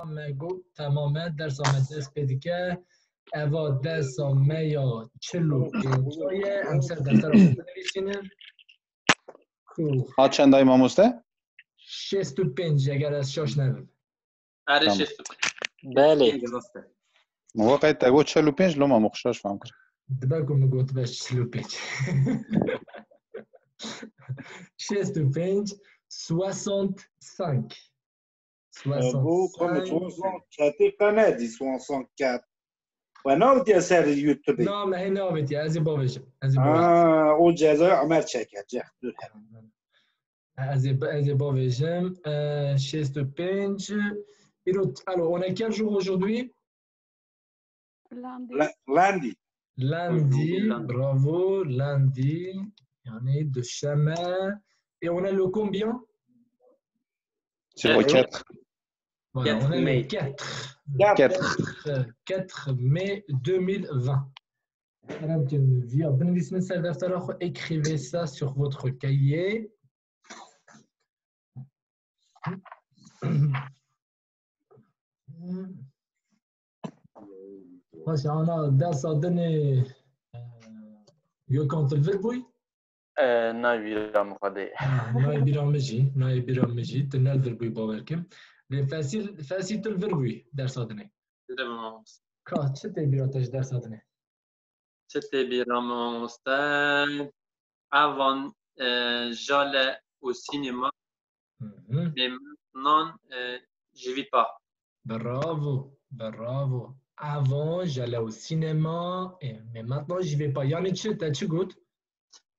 مگو تمام درس آمده که اوا درس آمیا چلو پینجای امسر دفتر آمده بنویسینه ها چندای ماموسته؟ 65 اگر از شاش نبود آره تمام. 65 بله موقع تگو 45 لما مخشاش فهم کرد. دباکو مگوت باش 35 65 65 Vous, comme 65 64 Canadi, 64. وانا بدي اسال يوتيوب نه ما هي نابتي ازي بابش ازي بابش او جزای عمر چکر ازي بابشم 65 alors on a quel jour aujourd'hui لاندي lundi bravo lundi يعني de chemin et on a le combien C'est le 4. voilà, on a le 4 mai 2020. Écrivez ça sur votre cahier. On a درس donné يكون الفيربوي نايبيرام قدي نايبيرامجي تنا الفيربوي باوركم لي فاسيل الفيربوي درس donné كات شتي بيراتش درس donné C'était bien Mustang. Avant, j'allais au cinéma, mais maintenant, je ne vis pas. Bravo, bravo. Avant, j'allais au cinéma, mais maintenant, je ne vais pas. Yani, tu goûtes?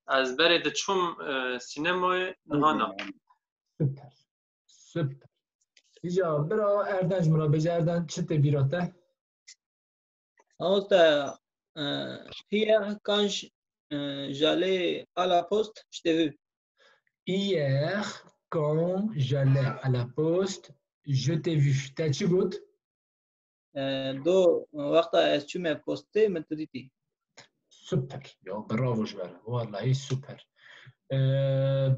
از برای دچم سینمای نهانا. Süper, süper. İca, bira Erdenç Murat Bece Erden çıtı birate. Hier, quand j'allais à la poste, je t'ai vu. Hier, quand j'allais à la poste, je t'ai vu. Tu goûtes? دو وقت از چی می پسته من تو دیدی. Süper. Ya bravo Jver. Vallahi süper.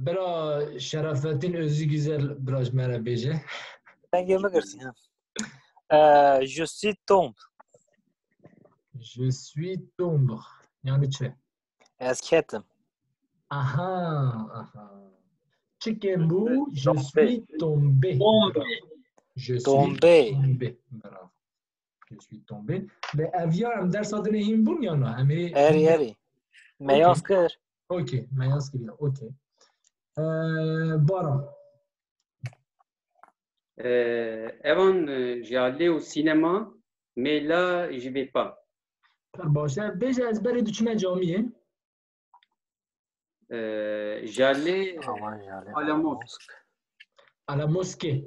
Bira Şerafettin Özü Güzel biraz merhaba Bece. Ben gelme görsin. Je suis tombe. Je suis tombé. Yani çe? Esketim. Aha. Chicken bu, je suis tombé. Je suis tombé. Bravo. Je suis tombé. Le avion am ders adını him bun ya no? Eri. Meyaz kır. Okay. Meyaz kır. Okay. Baran. Avant, j'allais au cinéma, mais là, je ne vais pas. Başla. Beş ezberi düşme camiye. J'allais à la mosquée. À la mosquée.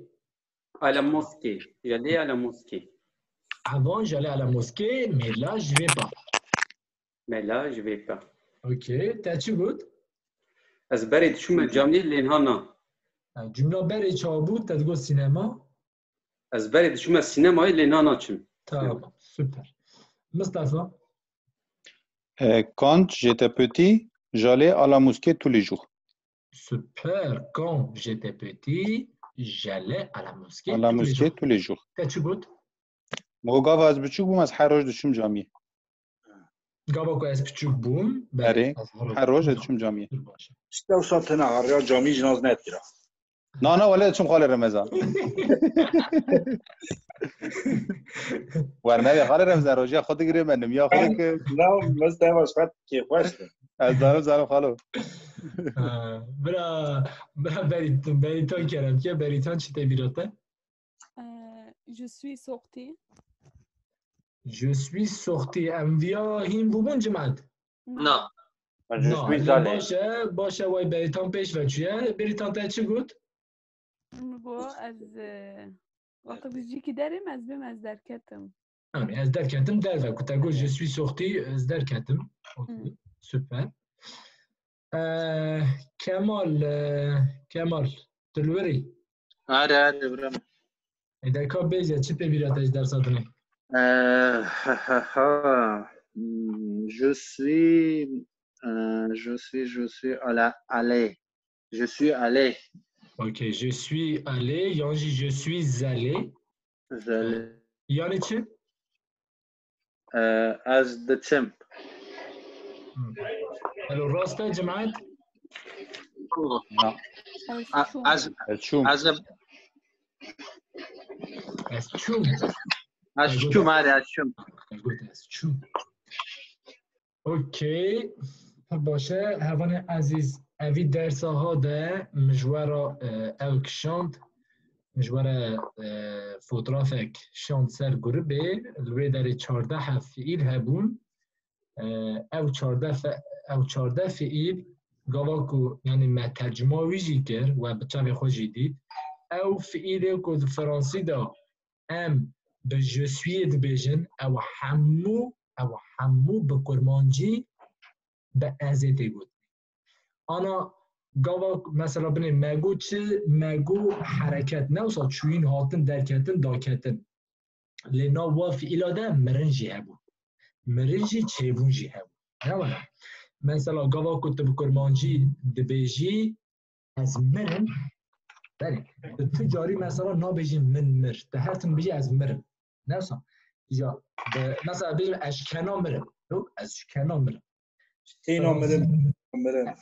À la mosquée. J'allais à la mosquée. Avant, j'allais à la mosquée, mais là, je ne vais pas. Mais là, je ne vais pas. Ok. T'as-tu goût? أزبرت شو الجامعة اللي هنا. جملة بري çabuk تدقو سينما. أزبرت شو السينما اللي هنا شم. Tamam. Süper. Mustafa. Quand j'étais petit, j'allais à la mosquée tous les jours. Super. Quand j'étais petit, j'allais à la mosquée. À la mosquée tous les jours. T'as-tu goût? موقع از بچوک بوم از هر روز دشم جامیه. گابا کو از بچوک بوم. بله. هر روز دشم جامیه. اشتو ساتنا عریا جامی جناز نتیرا. نه ولی دشم خاله رمضان. ورنه یا خاله رمضان روزی خود گیره منم یا خود که. نه مست هواش خد که خوش. از زارم خالو. برا بریتان کردم که بریتان چی تبیراته؟ Je suis sortie. Je suis sorti. Envia him bubun جماعت. نه. Je suis allé. باشه وای بریتان پیش و چیه؟ بریتان تا چی گفت؟ میگو از وقتی بجی که داریم از بیم از درکتم. از درکتم در و کتا گو je suis sorti از درکتم. اوکی. سوپر. کمال تلوری. آره برام. ایده که بیزه چی تبیراتش در ساتنه؟ Je suis allé. Je suis allé. Ok, je suis allé. Yanji, je suis allé. زالي Yani çi? از دچم Elo rasta cemaat. لا از الشوم از Ez çum. از شوم از شوم Gut, ez çum. اوکی. باشه هوان عزیز اوی درس ها ده مجوارا او کشاند مجوارا فوترافک شاند سر گروبه لوی در 14 فعیل هبون او 14 فعیل گاواکو یعنی ما ترجمه ویجی کر و بچه خوشی دید او فعیل که فرانسی دا ام به جسوی دبیجن او همو به کرمانجی به ازیده بود آنا گاوا مثلا بینه مگو چه مگو حرکت نوسا چوین هاتن درکتن داکتن لینا وافی ایلاده مرنجی هبو مرنجی چیبونجی هبو نوانا مثلا گاوا کتب کرمانجی دبیجی از مرن بله تجاری مثلا نابیجی من مر دهتن بیجی از مرن نوسا یا مثلا بیجی اشکنا مرن اشکنا مرن سينو مرن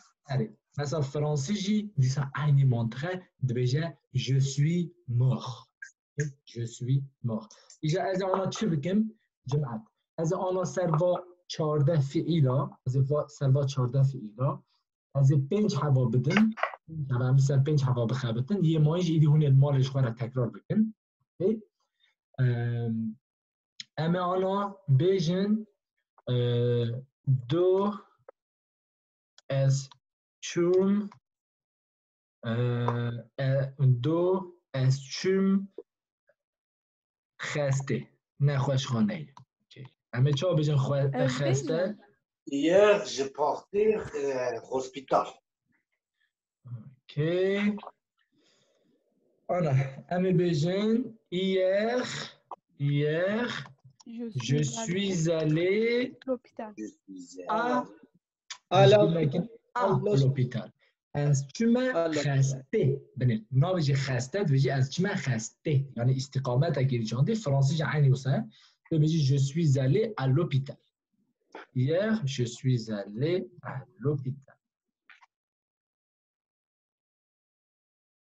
مثلا فرانسي جي دي سا عيني منطقه دبيجا je suis mort je suis mort اجا از انا چی بگم جماعت از انا سروا 14 فعیلا از سروا 14 فعیلا از 5 هوا بدن طبعا مثلا 5 هوا بخابتن یه مایج ایدی هون المالش خورا تکرار بکن اما انا بیجن دو از چوم دو از چوم خسته نه خوشخانه همه چا بجن خسته Hier, j'ai porté hospital. اوکی آنا همه بجن hier je suis allé à l'hôpital از چما خسته بنید ناویجی خسته بيجي از چما خسته يعني استقامت اگه جاندی فرانسی جا عینی وسه بيجي je suis allé à l'hôpital hier je suis allé à l'hôpital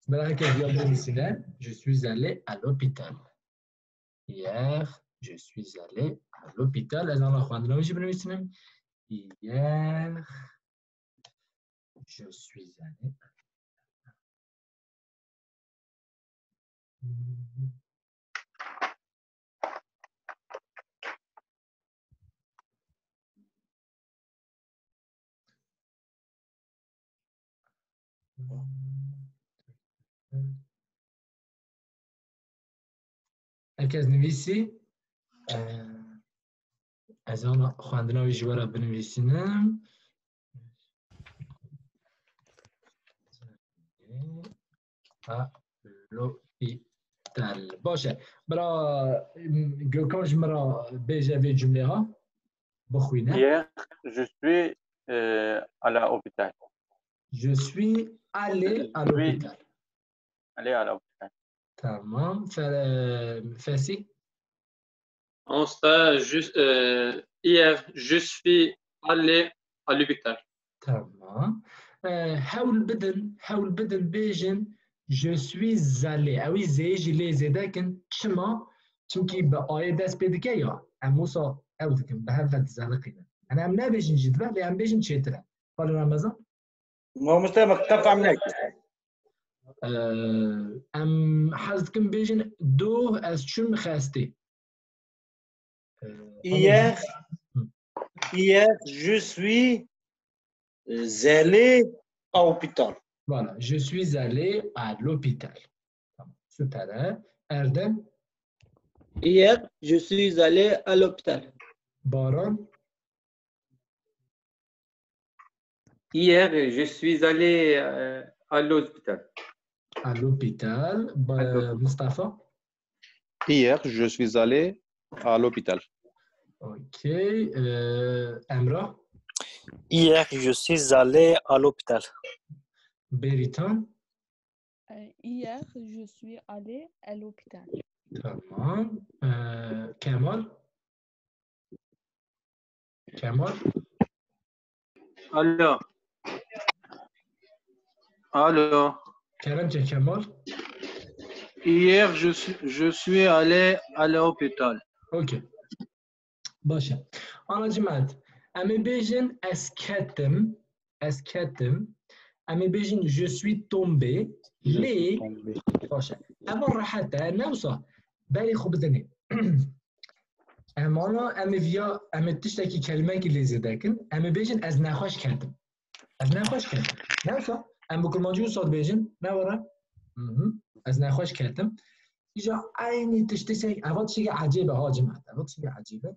برای که بیاد بنویسینه je suis allé à l'hôpital hier je suis allé à l'hôpital از آن خواندن میشه بنویسینم hier je suis allé هرکس نویسی از آن خواندناوی جوارا بنویسینم l'hôpital باشه برا گوکانش مرا بیجه وی جمله ها بخوینه Hier, je suis à l'hôpital. je suis allé à l'hôpital Allé à l'hôpital. تمام فاسي hier je suis allé à l'hôpital تمام حاول بدن بيجن je suis allé اوي زيج لي زيداكن چما چونكي بآية دست بيدكه يا اموسا او دكن بهفت زالقينا انا ام نبيجن جدبه لأم بيجن چيتره قال رمضان ما مستمع كفى منك ام حزدكن بيجن دو از چون خاسته hier je suis allé à l'hôpital. Voilà, je suis allé à l'hôpital. Super. Erdem. Hier, je suis allé à l'hôpital. Baran. Hier, je suis allé à l'hôpital. À l'hôpital. Mustafa. Hier, je suis allé à l'hôpital. Ok. Emra. Hier, je suis allé à l'hôpital. Beritan. Hier, je suis allé à l'hôpital. تمام. کمال. کمال. Allô. Allô. کرم چه کمال؟ Hier, je suis allé à l'hôpital. اوکی. باشه. آنا جمعت. امی بیجن از کتم. امی بیجن je suis tombé. لی. باشه. اما راحته نوصا. بلی خوب دنی. امانا امی ویا امی تشتکی کلمه که لیزه دکن. امی بیجن از نخواش کردم. از نخواش کردم. نوصا. ام بکرمانجی و صاد بیجن. نوارا. از نخواش کردم. اینجا عینی تشتکی اول چیه عجیبه ها جمعت. اول چیه عجیبه.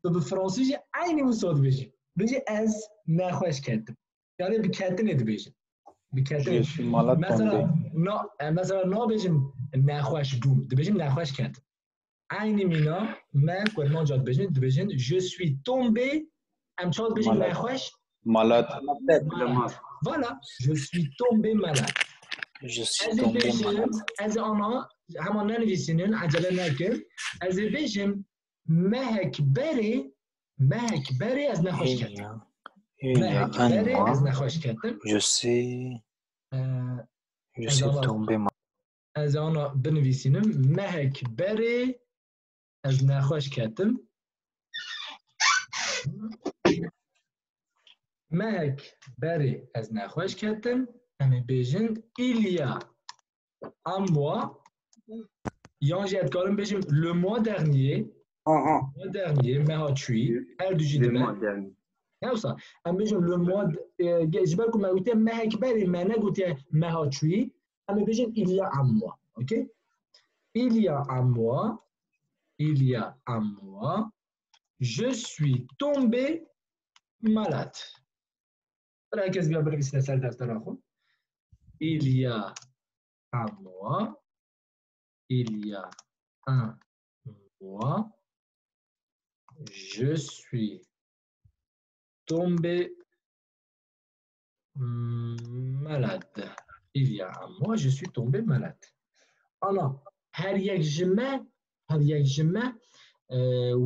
تو به فرانسوی عینی مصاد بیجی. بیجی از نخواش کردم. یعنی به کردن اد بیجی. به کردن. مثلا نا بیجیم نخواش بوم. دو بیجیم نخواش کردم. عینی مینا من کرمان جاد بیجیم. دو بیجیم je suis tombé. ام چاد بیجیم نخواش. malade. Voilà. Je suis tombé malade. Je suis tombé malade. از آنها همان ننویسینن عجله نکن. از بیجیم مهک بری از نخواش کردم. مهک بری از نخواش کردم. Je suis tombé malade. از آنها بنویسینم مهک بری از نخواش کردم. مهک بری از نخواش کردم. امی بیجن ایلیا اموا یانجی ادکارم بیجیم le mois dernier. Le dernier مها توی هر دو جی دمه نوصا ام بیجیم le mois جبال کن مگوتی مهک بری منه گوتی مها توی امی بیجیم ایلیا اموا. اوکی ایلیا اموا je suis tombé malade. برای کسی بیا بنویسید سر دفتر آخو. Il y a un mois, je suis tombé malade. Il y a un mois, je suis tombé malade. Alors, هر یک جمعه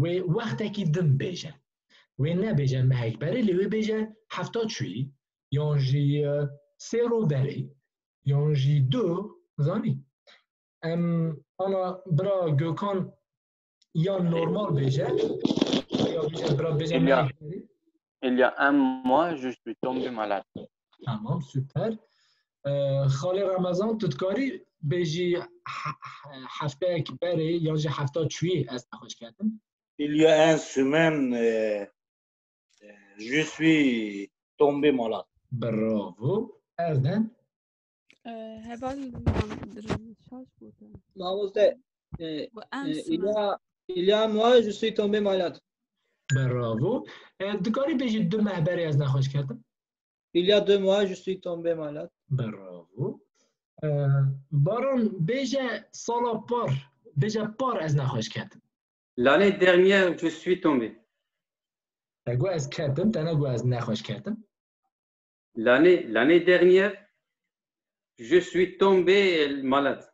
و وقتی که دم بیجه و نه بیجه مهک بری لیوی بیجه هفتا چوی یانجی سه رو بری یانجی دو زانی انا برا گوکان یا نورمال بیجه یا بیجه برا بیجه مهک بری. Il y a un mois, je suis tombé malade. تمام سوپر. خاله رمضان تدکاری بیجی هفته یک بری یانجی هفتا چوی از نخواش کردم. Il y a une semaine, je suis tombé malade. برافو. اردن. هبال شاش بودم. Mademoiselle, il y a un mois, je suis tombé malade. برافو. دکاری بیجی دو ماه بری از نخواش کردم. Il y a 2 mois, je suis tombé malade. برافو. بارون بیجه سالا پار از نخواش کردم. L'année dernière, je suis tombé. تگو از کردم تنگو از نخواش کردم. L'année dernière, je suis tombé malade.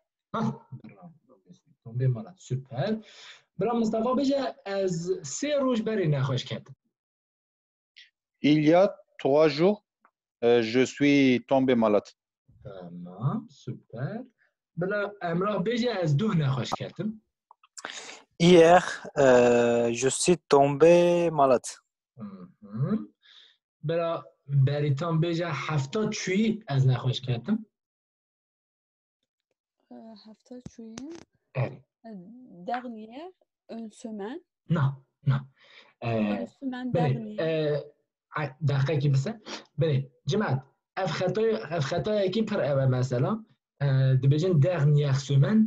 tombé malade. سوپر. برا مصطفی بیجه از 3 روز بری نخواش کردم. Il y a 3 jours, je suis tombé malade. تمام سوپر. برا امراه بیجه از 2 نخواش کردم. Hier, je suis tombé malade. برا بریتان بیجه هفتا چوی از نخواش کردم. هفته چوی dernière une semaine. نه une semaine dernière. دقیقه کی بسه بله جماعت اف خطای کی پر اوه مثلا دبیجن dernière semaine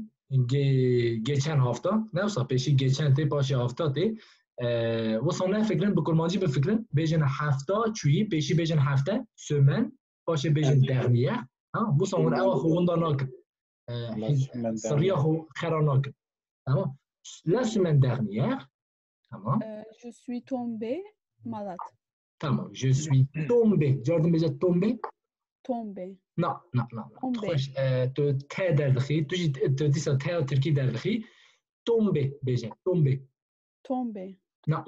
geçen hafta ne olsa peşi geçen te başı hafta te و sonra fikrin bu kurmancı bir fikrin bejin hafta çuyi peşi bejin hafta semaine başı bejin dernière ha bu sonra ava xunda nak sırya xo xera nak tamam la semaine dernière tamam je suis tombé malade. Tamam je suis tombé gördün bize tombé tombé. نه خوش تو ته در دخی تو دیسا ته ترکی در دخی tomber بيجي tomber tomber. non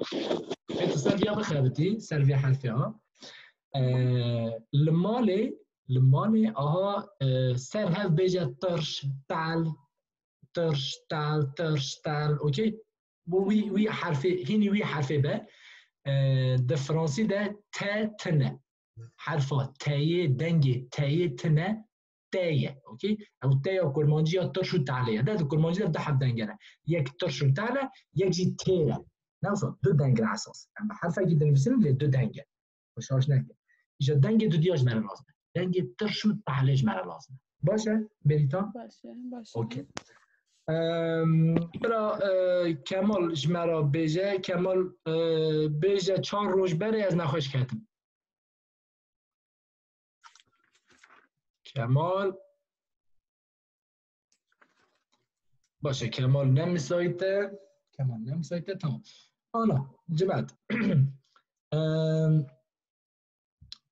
انت سيرفيا بخابتي سيرفيا حرفها المالي سر هاف بيجي طرش تعال اوكي وي حرفي هني وي حرفي با ده فرنسي ده تا تنه حرفا تايه دنگه تايه تنه تايه اوكي او تايه كرمانجي طرش تعاليه ده كرمانجي ده حب دنگنه یک طرش تعاله یک جي تيره نوصل دو دنگ اساس اما حرفا جدا نفسنا ل دو دنگ خوشاش نکه اجا دنگ دو دیاج مرا لازم دنگ طرش تعالج مرا لازم باشه بریتا باشه اوكي برا کمال جمرا بیجه کمال بیجه 4 روز بره از نخوش کردم کمال باشه کمال نمیسایته تمام آنا جمعت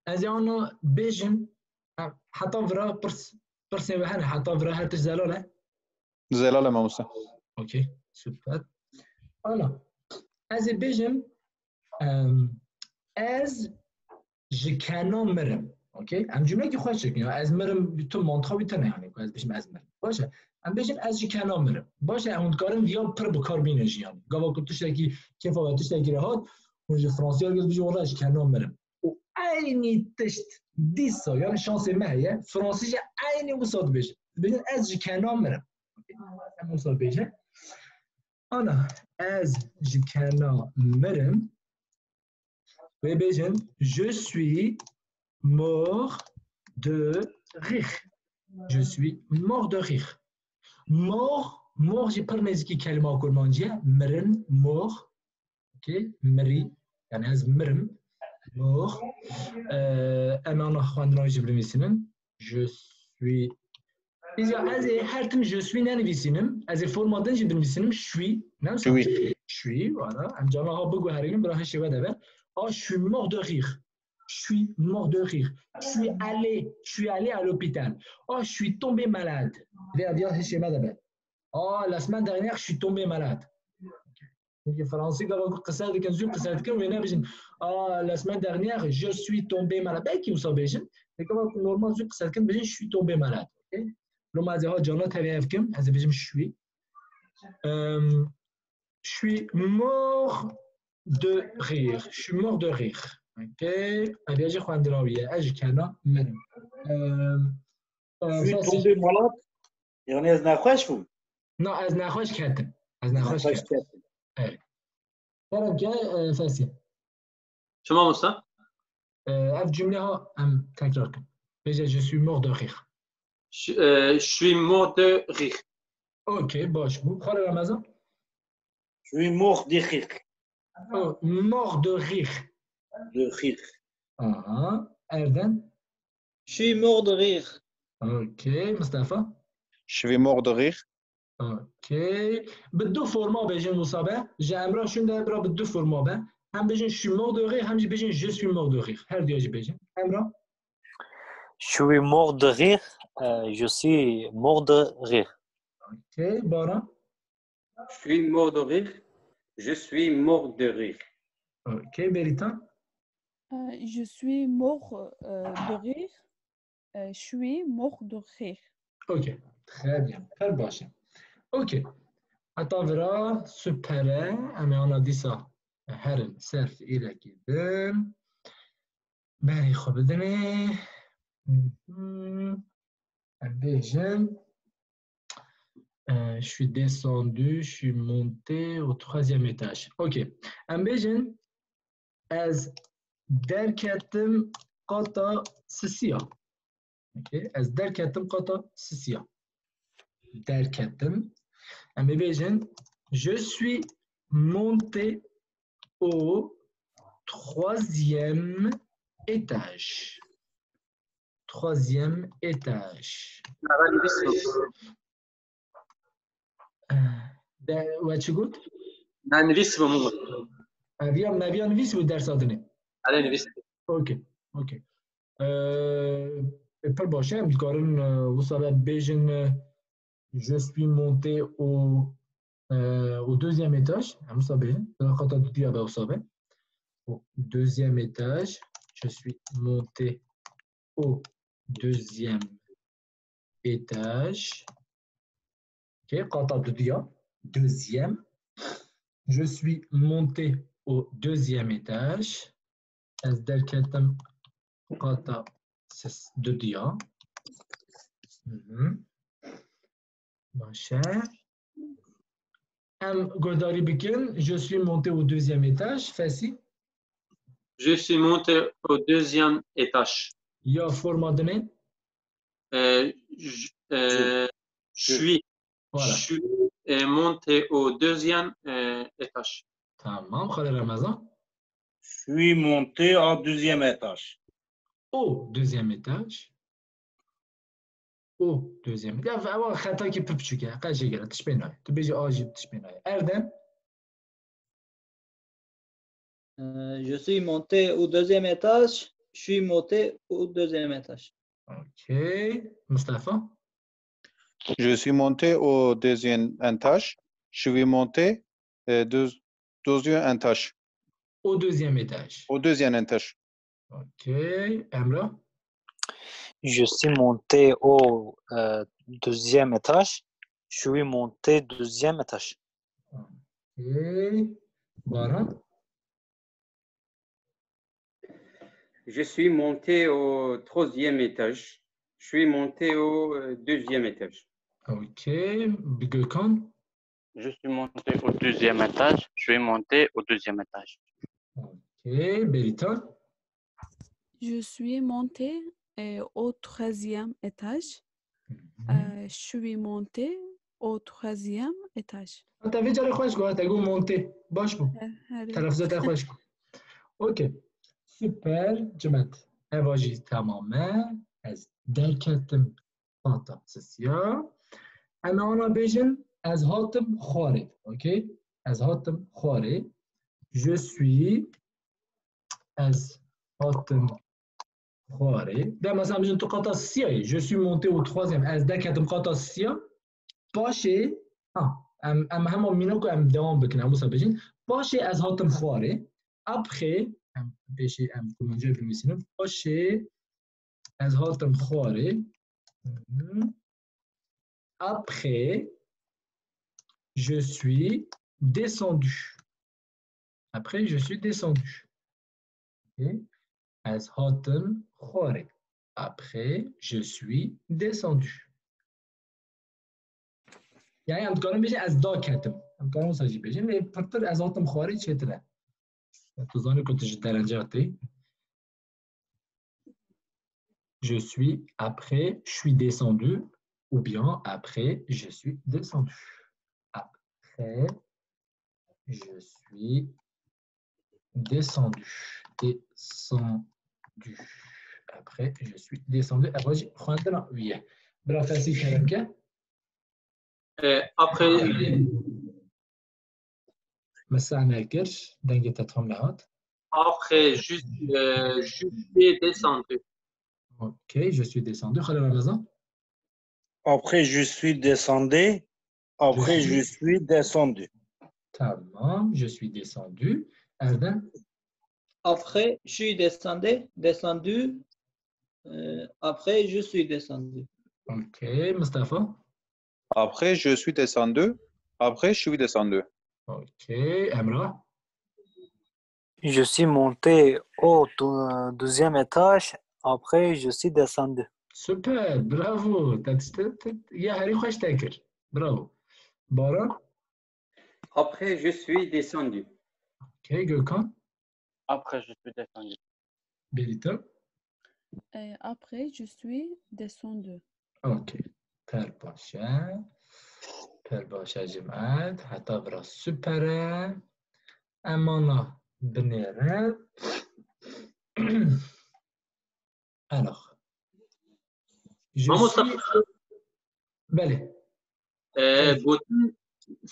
از آنا بیجن حتی ورا پرسنی به هنه حتی ورا هرتش زلاله زلال موسى اوكي سوبر انا از بيجم از جكانو مرم اوكي ام جمله کی خوش کنی از مرم تو منطقه بیتنه یعنی از بيجم از مرم باشه ام بيجم از جكانو مرم باشه اون کارم ویا پر بکار بینجی یعنی گاوا کو توش کی کیف و توش کی راحت اون فرانسوی گفت بيجي والله جكانو مرم و عینی تشت دیسا یعنی شانس مهیه فرانسیش عینی وسط بيجم بيجم از جكانو مرم مثال بيجي أنا as جكنا مرم بيجن je suis mort de rire je suis mort de rire mort جي برنزكي كلمة كورمانجية مرن mort اوكي مري يعني از مرم mort أنا خواندنا جبر ميسنن je suis إذا هر تم je suis ننویسیم از فرمادن جبر میسیم suis نمیسیم suis voilà ام جامعه ها بگو هرینم برای شبه دبر je suis mort de rire je suis allé à l'hôpital je suis tombé malade viens شبه دبر la semaine dernière je suis tombé malade donc فرنسي قالوا قصاد كان زوج قصاد كم وين بيجن la semaine dernière je suis tombé malade باكي مصابيجن كما نورمال زوج قصاد كم بيجن je suis tombé malade اوكي لو ما زها جانا تبي أفكم هذا بيجم شوي je suis mort de rire ok أبي أجي خواندنا وياه أجي كنا مرم je suis tombé malade يعني از نخوش فو لا از نخوش كاتم إيه ترى جاي فاسي شما مصطفى أف جملة أم تكرار كم بيجي je suis mort de rire je suis mort de rire. Ok, باش بو خالي رمضان. Je suis mort de rire. Oh, mort de rire. De rire. Erden. Je suis mort de rire. Ok, Mustafa. Je suis mort de rire. Ok. بدو فرما بيجن مصابة. جامرا شون ده برا بدو فرما به. هم بيجن je suis mort de rire. هم بيجن je suis mort de rire. هر دیاجی بيجن. امرا. Je suis mort de rire. Je suis mort de rire. Ok, Bara. Je suis mort de rire. Je suis mort de rire. Ok, Berita. Je suis mort de rire. Je suis mort de rire. Ok, très bien. Très باشه. Ok. Atavra süpere. Ama ona disa herin serf ile gidelim. بله خب بدنه Ambition. Je suis descendu, je suis monté au 3e étage. Ok. Ambition. As derketim qata sisiya. Ok. As derketim qata sisiya. Derketim. Ambition. Je suis monté au 3e étage. 3e étage. What you good? ننویسم مو. نبی نویسی بود درس آدنه. آره نویسم. اوکی اوکی. پر باشه میگارن وسط بیشن je suis monté au au deuxième étage. Au deuxième étage, je suis monté au deuxième étage. Deuxième. Je suis monté au deuxième étage. Mon cher. Je suis monté au deuxième étage. Fassi. Je suis monté au deuxième étage. Ya forma demek. Je suis monté au deuxième étage. Tamam. Khalil Ramazan. Je suis monté au deuxième étage. Au deuxième étage. Au deuxième étage. Ya خطا ki püpçük ya. Kaç şey tışbenoy. Tu beji ajib tışbenoy. Erdem. Je suis monté au deuxième étage. Je suis monté au deuxième étage. Ok. Mustafa. Je suis monté au deuxième étage. Je suis monté deuxième étage. Au deuxième étage. Au deuxième étage. Ok. Emra. Je suis monté au deuxième étage. Je suis monté deuxième étage. Ok. Baran. Je suis monté au troisième étage. Je suis monté au deuxième étage. Ok. Gökhan. Je suis monté au deuxième étage. Je suis monté au deuxième étage. Ok. Beritan. Je suis monté au troisième étage. Je suis monté au troisième étage. T'avais déjà le خوش quoi, t'as go monter. باش بو. تلفظات خوش كن. اوكي. سوبر جمعت. اواجي تماما از دركتم خاطا سسيا. انا بيجن از هاتم خاري. اوكي. از هاتم خاري. Je suis از هاتم خاري. ده مثلا بيجن تقاطع السيا. Je suis monté au troisième. از دركتم قاطع السيا. باشي. ام همون مینو که ام دوام بکنم موسا بجین باشه از هاتم خواره ابخه ام بشه ام کمونجه بمیسینم باشه از هاتم خواره après je suis descendu après je suis descendu okay. از هاتم خواره après je suis descendu يعني ام تقارن بيجي از دا كاتم ام تقارن مساجي بيجي ولی پرتر از هاتم خواری چطوره تو زانی که تجد درنجاتی je suis après je suis descendu ou bien après je suis descendu après je suis descendu après je suis descendu اواجي خواندنا ويه برا فاسي كلام كه Après, مسعنا الكرش دنجة تفهم لهات après je suis descendu. ok je suis descendu خلال رمضان Après, je suis descendu. Après, je suis descendu. Tamam, je suis descendu. Erdem. Après, je suis descendu. Après, je suis descendu. Ok, Mustafa. Après, je suis descendu. Après, je suis descendu. Ok, Emra. Je suis monté au deuxième étage. Après, je suis descendu. Super, bravo. يا هري خوش تاكر. Bravo. Baran. Après, je suis descendu. Ok, Gökhan. Après, je suis descendu. Berita. Après, je suis descendu. Ok. Perbaşa جماعت حتى برا سوبر امانا بنيرات alors je suis بله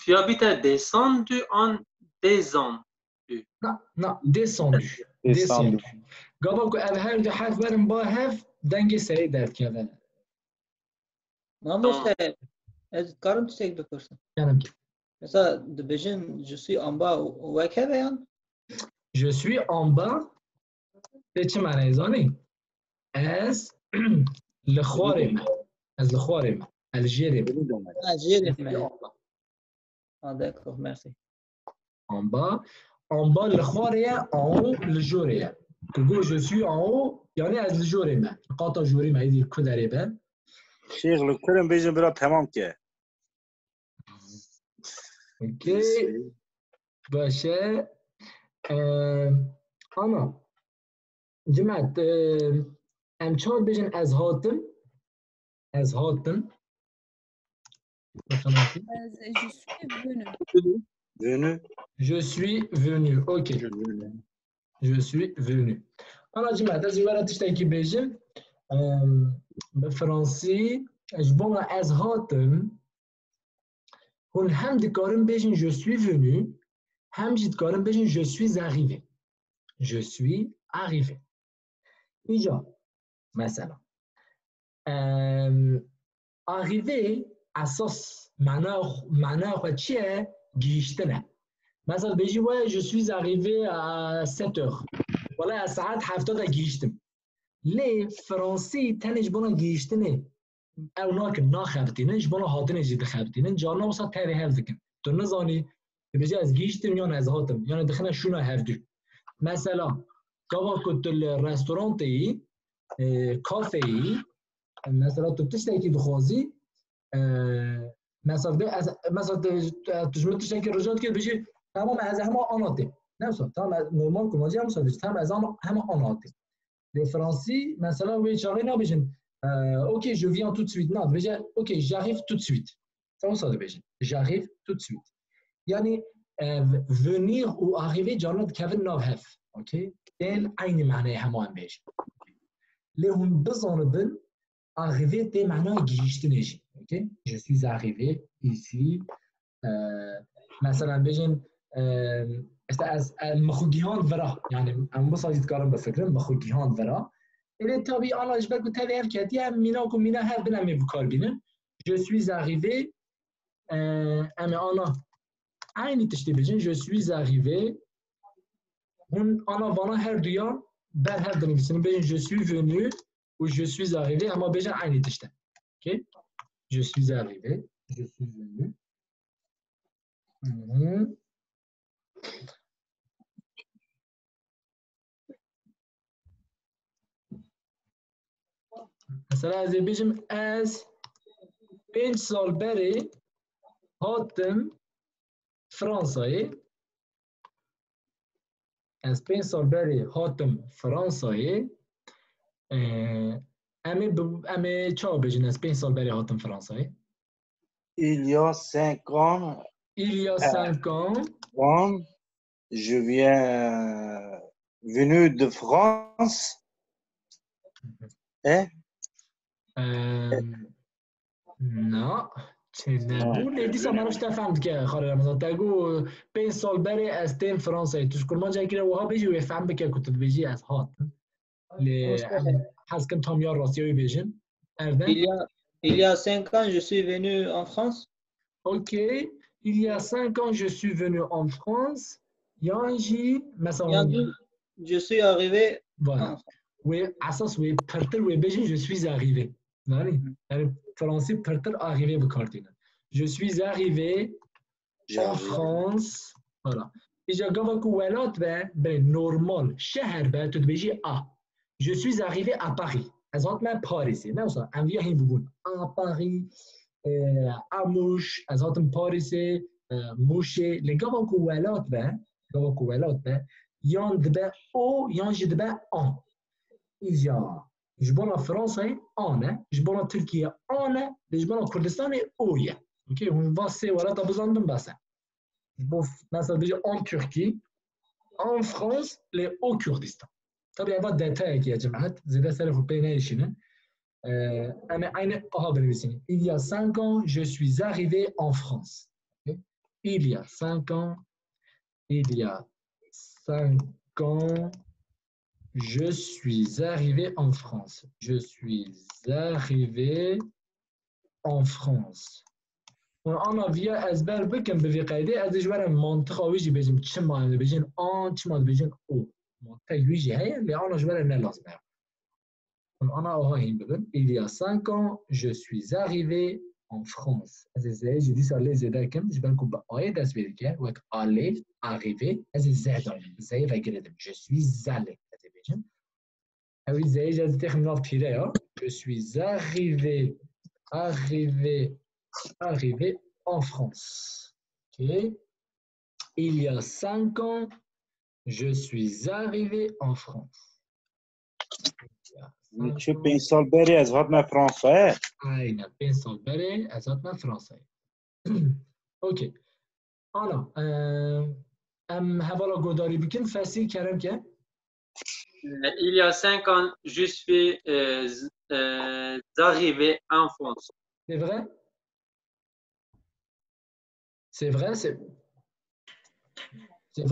Tu habites descendu en descendu. non descendu descendu قبل هر ده حرف برم با هف دنگ سری درد کردن ناموسه از کارم تشک بپرسم یعنی مثلا دبیجن je suis en bas وکه بیان Je suis en bas. به چه معنی زانی؟ از لخوارم. از لخوارم. الجیرم. الجیرم. d'accord merci. En bas. En bas لخوارية. En haut لجورية. تقول je suis en haut يعني از لجورم. قاطع جورم هيدي كدريبة. شيخ الكرم بيجي برا تمام كه. اوكي. باشه. أنا جماعة ام چهار بيجن از هاتم. از هاتم. Je suis venu. Venu. Je suis venu. Ok. Je suis venu. أنا جماعة لازم أنا تشتكي بيجن بالفرنسي جبنا از هاتم هون هم دكارم بيجن je suis venu هم دكارم بيجن je suis arrivé. Je suis arrivé. إيجا مثلا arrivé أساس معناه خود چیه؟ گیشتنه. مثلا بيجي ouais je suis arrivé à 7 heures. ولا ساعات 70 گیشتم. ليه فرنسي تنج بنا گیشتنه او ناكن ناخبتينن جبنا هاتن جديد خبتينن جانا وسط تاري هفذكن تو نزاني بيجي از گيشتم يعني از هاتم يعني دخلنا شونا هفدو. مثلا كما كنت الريستورانتي كافي مثلا تو بتشتكي بخوازي مثلا تجمع تشتكي رجال كده بيجي تمام از همه آناته نفسه تمام نورمال كماجي هم سادش تمام از همه آناته. Les Français مثلا وي شاغي نابيجن ok je viens tout de suite non déjà ok j'arrive tout de suite ça ça بيجن j'arrive tout de suite يعني venir ou arriver جانب كيفن نوهف اوكي كان عين معناها همان بيجن لهم بزانبن arriver تي معناه جيشتنيجي اوكي je suis arrivé ici مثلا بيجن از مخوگیهان ورا يعني ام بصا يتقارن بفكرم مخوگیهان ورا إلى تابي أنا أجبك وتابي أفكاري هم ميناكم مينا هل بنامي بكار بينن je suis arrivé أما أنا عيني تشتي بيجن je suis arrivé هون أنا فانا هر دويا بر هر دني بسنين بيجن je suis venu و je suis arrivé أما بيجن عيني تشتي ok je suis arrivé je suis venu مثلا از بيجم از 5 سال بري هاتم فرنسایی از 5 سال بري هاتم فرنسایی امی چا بيجن از 5 سال بري هاتم فرنسایی Il y a 5 ans. Il y a 5 ans. Je viens venu de France. Eh? نه نقول لي ديسا ما راش تفهم كده خارج مثلا تقول 5 سال بري از تين فرنسا تشكر ما جاي كده وها بيجي ويفهم بك كنت بيجي از هات لي حاس كنت هم يا راسيوي بيجن Il y a 5 ans, je suis venu en France. Ok, il y a 5 ans, je suis venu en France. Yanji, je suis arrivé. Voilà. Oui, à ça, oui, je suis arrivé. Français, arrivé je suis arrivé en France. Voilà. Et j'ai normal. Je suis arrivé à Paris. Paris. À Paris. à موش از هاتم پاریسه موشه لگاوا کوالات به یان دبه او یان جدبه آن ایجا جبانا فرانسه آنه جبانا ترکیه آنه جبانا کردستان اویه اوکی هم واسه وراتا بزندم بسه مثلا بيجي en Turquie en France les au Kurdistan طبعا بعد داتا يا جماعه زياده سالفه بينيشن Il y a 5 ans, je suis arrivé en France. Il y a 5 ans, je suis arrivé en France. Je suis arrivé en France. أنا فيا أزبر بكم بفي قاعدة أزج ورا منطقة ويجي بيجي تشما بيجي تشما بيجي أو منطقة ويجي هاي اللي أنا جوارا نلازم أنا أوهين ببن il y a 5 ans je suis arrivé en France أزي j'ai dit ça les aider كم جبنا كوب أيد أسبيل كه وك aller arriver أزي زاد زي فكرة je suis allé أزي بيجي أوي زي جالس تخمن نفط كده je suis arrivé en France. Okay. Il y a 5 ans, je suis arrivé en France. Monsieur Pinsolberry, از هاتنا فرانسه. Aynen, Pinsolberry, از هاتنا فرانسه. Ok. Ana, هوالا گوداری بکن فسی کرم که؟ Il y a 5 ans, je suis arrivé en France. C'est vrai? C'est vrai, c'est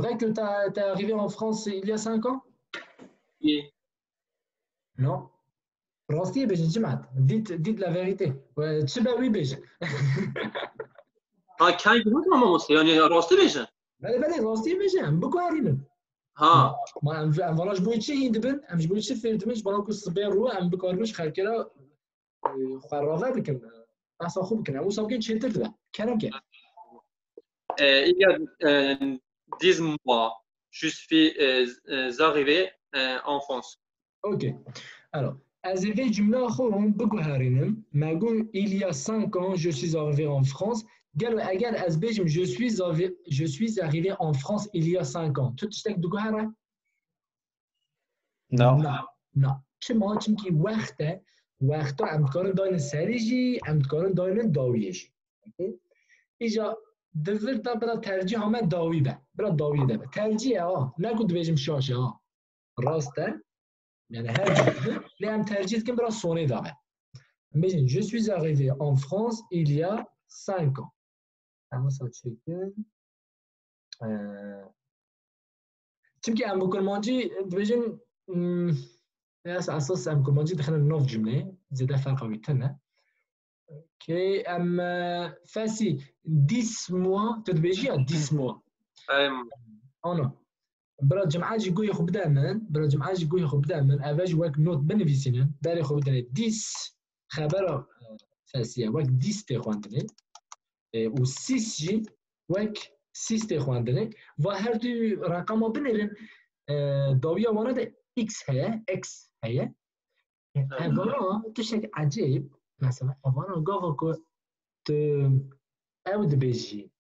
vrai que tu es arrivé en France il y a 5 ans? Oui. Non. راستی بجن جمعت دید la vérité چه باوی بجن ها کی بود ما مصری یعنی راستی بجن بله راستی بجن بگو هرینم ها ما ام والاش بوی چه هند بن ام بوی چه فردمش بالا کو صبر رو ام بکارمش خرکرا خرافه بکن اصلا خوب کنه او سابقه چنتر ده کرم که il y a 10 mois je suis arrivé en France. OK. Alors arrivé جمله خودم بگو هرینم مگو il y a 5 ans je suis arrivé en France قالوا اگر از بجم je suis arrivé en France il y a 5 ans تو تشتك بگو هره نه چما چونکی وقتا امکان داین سریجی امکان داین داویش ایجا دفر دا برا ترجیح همه داوی به برا داوی ده ترجیح نگود بجم شاشه راسته يعني هذا اللي عم ترجيت كم برا صوني دابا imagine je suis arrivé en France il y a 5 ans اما صار تشيكن تمكي عم بكون مانجي بجن اساس عم بكون مانجي دخلنا نوف جمله زيد فرق ويتنا اوكي ام فاسي 10 mois تدبيجي 10 mois انا برا جمعة جيجو يخب دائما برا جمعة جيجو يخب دائما أفاج وك نوت بنفيسينا داري يخب دائما 10 خبرة فاسية وك 10 تخواندني و 6 جي وك 6 تخواندني وهردو رقم بنرن داوية وانا دا x هي أفانا تشك عجيب مثلا أفانا قافا كو أود بيجي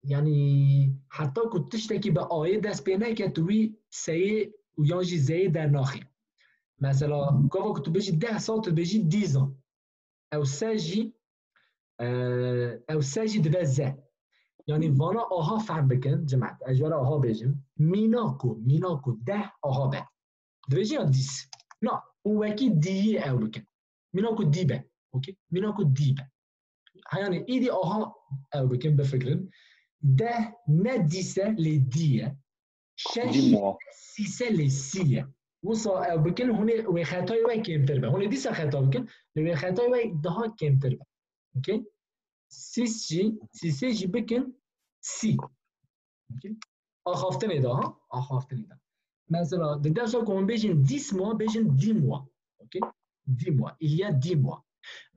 يعني حتى كنت تشتكي بآية دست بينك توي سيء ويانجي زي در ناخي مثلا كيف كنت بيجي 10 سال بيجي 10 ans أو ساجي دبزة يعني فانا آها فهم بكن جماعة أجوال آها بيجم ميناكو 10 آها به دبيجي 10 لا هو أكيد دي أو بكن ميناكو دي به أوكي ميناكو دي به يعني إيدي آها أو بكن بفكرن ده نديسة لدية شاش سيسة لسية وصا بكن هنا وخطاي واي كم تربه هنا ديسة خطا بكن لو خطاي واي ده كم تربه اوكي سيسي جي بكن سي اوكي اخافتني ده اخافتني ده مثلا ده شو كون بيجن 10 mois بيجن 10 mois اوكي 10 mois il y a 10 mois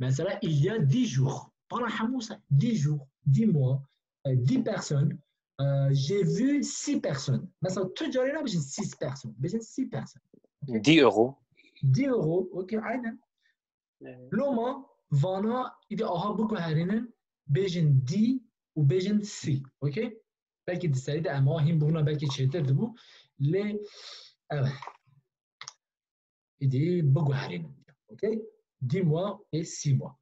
مثلا il y a 10 jours طلع حموسة 10 jours 10 mois 10 personnes, j'ai vu 6 personnes. Mais ça, tout le monde, j'ai 6 personnes. J'ai 6 personnes. Okay? 10 euros. 10 euros, ok, aïe. L'homme, Vana, il dit, ah, beaucoup harinen, j'ai 10 ou j'ai 6, ok? Belki de ça, à moi, il buna belki cheter de vous, les, il dit, beaucoup harinen, ok? 10 mois et 6 mois.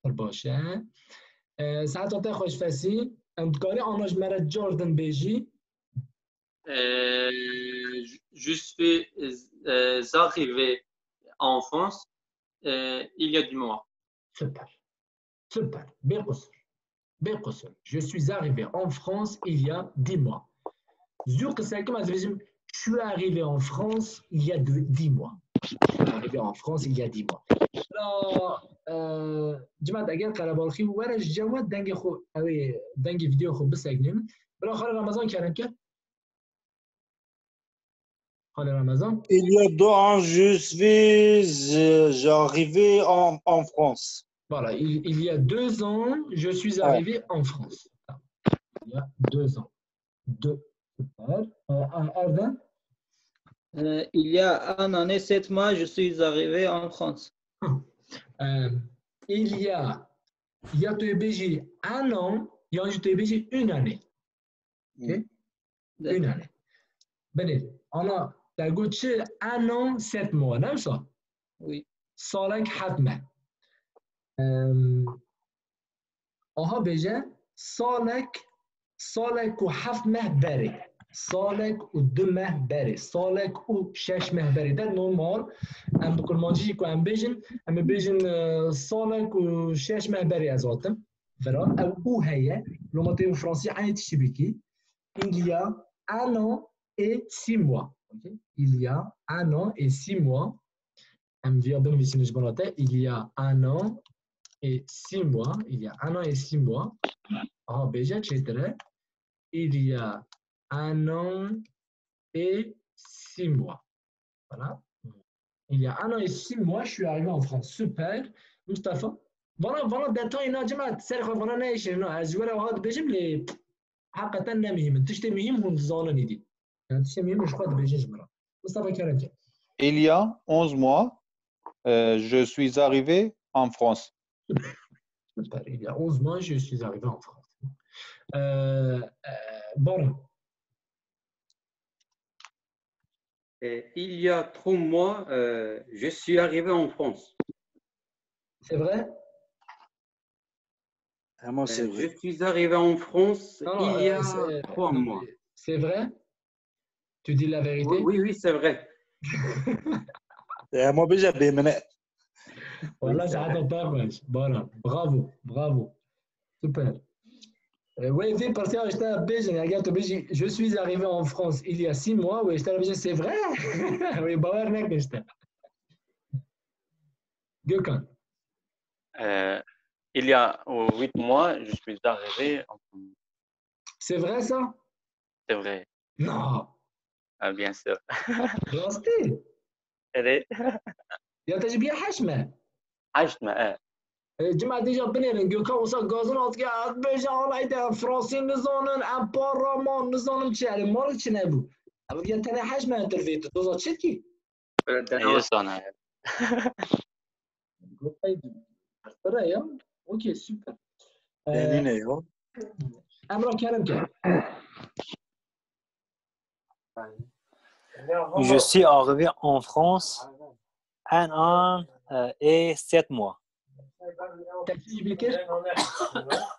الباشا ساعات تعطي خوش فاسي امتكاري انا جمرة جوردن بيجي je suis arrivé en France il y a 10 mois. Super بقصر je suis arrivé en France il y a 10 mois زوق ساكم je suis arrivé en France il y a 10 mois je suis arrivé en France il y a 10 mois لا جماعة أجل قرابالخي ورش جواد دنگ خو أوي دنگ فيديو خو بسجنين بلا خال رمضان كان كه خال رمضان Il y a 2 ans, j'arrivé en France. Voilà, il y a 2 ans, je suis arrivé en France. Il y a 2 ans. Super. Arden? Il y a 1 an et 7 mois, je suis arrivé en France. Il y a TBJ 1 an, il y a TBJ 1 année. Ok? 1 année. Benil, on a تقول 1 an 7 mois, نعم صح؟ Oui. صالك حتما. آها بجا صالك و 7 ماه بري صالك و 2 ماه بري صالك و 6 ماه بري ده نورمال ام بكل مانجي كو ام بيجن صالك و 6 ماه بري ازوتم فرا او هي لو ماتيو فرنسي عادي تشبيكي il y a 1 an et 6 mois. Okay? Il y a 1 an et 6 mois. Il y a 1 an et 6 mois. Il y a 1 an et 6 mois. Ah, déjà, il y a 1 an et 6 mois. Voilà. Il y a 1 an et 6 mois, je suis arrivé en France. Super. Mustafa. Voilà, bientôt, il y a un جماعة تسرح وانا نايش هنا الزوالة وهذا بيجم لي حقا مهم تشتي مهم ونزالني دي تشتي مهم مش خاطر بيجي جمرة مصطفى كلام جاي. Il y a 11 mois, je suis arrivé en France. Super. Il y a 11 mois, je suis arrivé en France. Bon. Il y a 3 mois, je suis arrivé en France. C'est vrai? Vraiment, c'est vrai. Je suis arrivé en France Non, il y a 3 mois. C'est vrai? Tu dis la vérité? Oui, c'est vrai. Vraiment, déjà, Voilà, ça attend pas, wesh. Voilà, bravo. Super. Oui, parce que je suis arrivé en France il y a 6 mois. Oui, c'est vrai? Oui, Gökhan. Il y a 8 mois, je suis arrivé en France. C'est vrai ça? C'est vrai. Non. Bien sûr. راستی؟ إيه. يا تجيب يا حشمة. حشمة جماعة ديجا بنيرن جوكا وصا غازون أتكي بيجا على إيدا فرنسي نزونن أمبارمان نزونن تشاري مالك شنابو. أبغى ينتني حشمة ترفيت توزا تشتكي. يسونا. اوكي سوبر. أمرا كلام كلام. Je suis arrivé en France 1 an et 7 mois.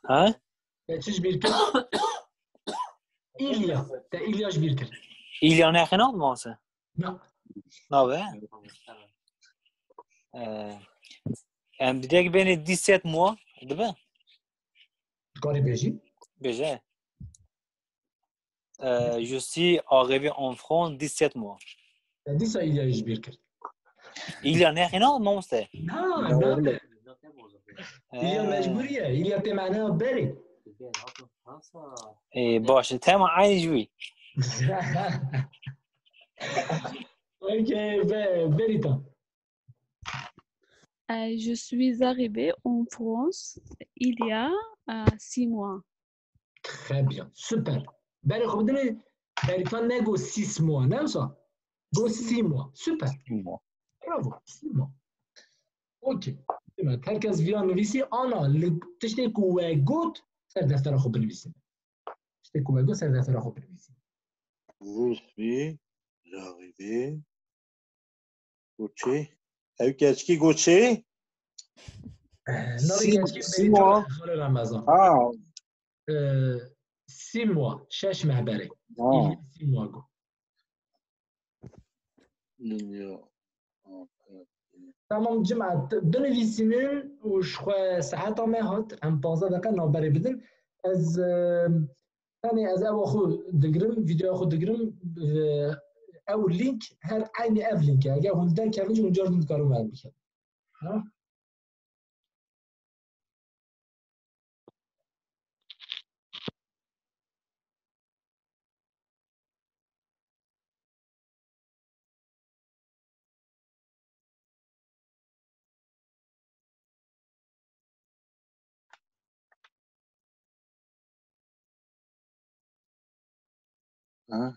Hein? Il y en a rien autre, ça? Non. Ah ouais? بدك بين 17 mois, دابا؟ تقولي بيجي؟ بيجي. Je suis arrivé en France 17 mois. Dis ça, il y a Jbirker. Il y en a rien autre, ça? Non. Il y a مجبورية. Il y a تمعنا بري. إيه باش تمام عايز جوي. Ok, Berita. Je suis arrivée en France il y a 6 mois. Très bien, super. Berita nego 6 mois, non ça? Go 6 mois, super. 6 mois. Bravo, 6 mois. Ok. هالكاز فيان نوفيسي انا تشتكي واجوت صار دفتر اخو بالنوفيسي. تشتكي واجوت صار دفتر اخو بالنوفيسي. Je suis arrivé. Gauthier. Avec qui Gauthier? Six mois. Ah. 6 mois. شاش معبري. 6 mois go. تمام جماعة بنويسينين وشخوا ساعات ما هات ام بانزا دقيقة نوبري بدن از ثاني از او اخو دقرم فيديو اخو دقرم او لينك هاد عيني اف لينك اجا هندان كافيج ونجرد نتكلم عن بكره ها Hein?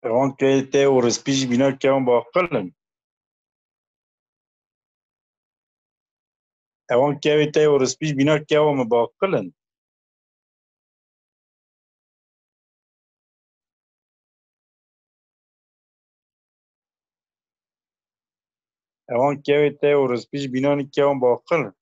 Ewan te û rispî jî bîna kevin baqilin. Ewan kevê te û rispî jî bîna kewa me baqilin. Ewan kevê te û rispî jî bîna kevin baqilin.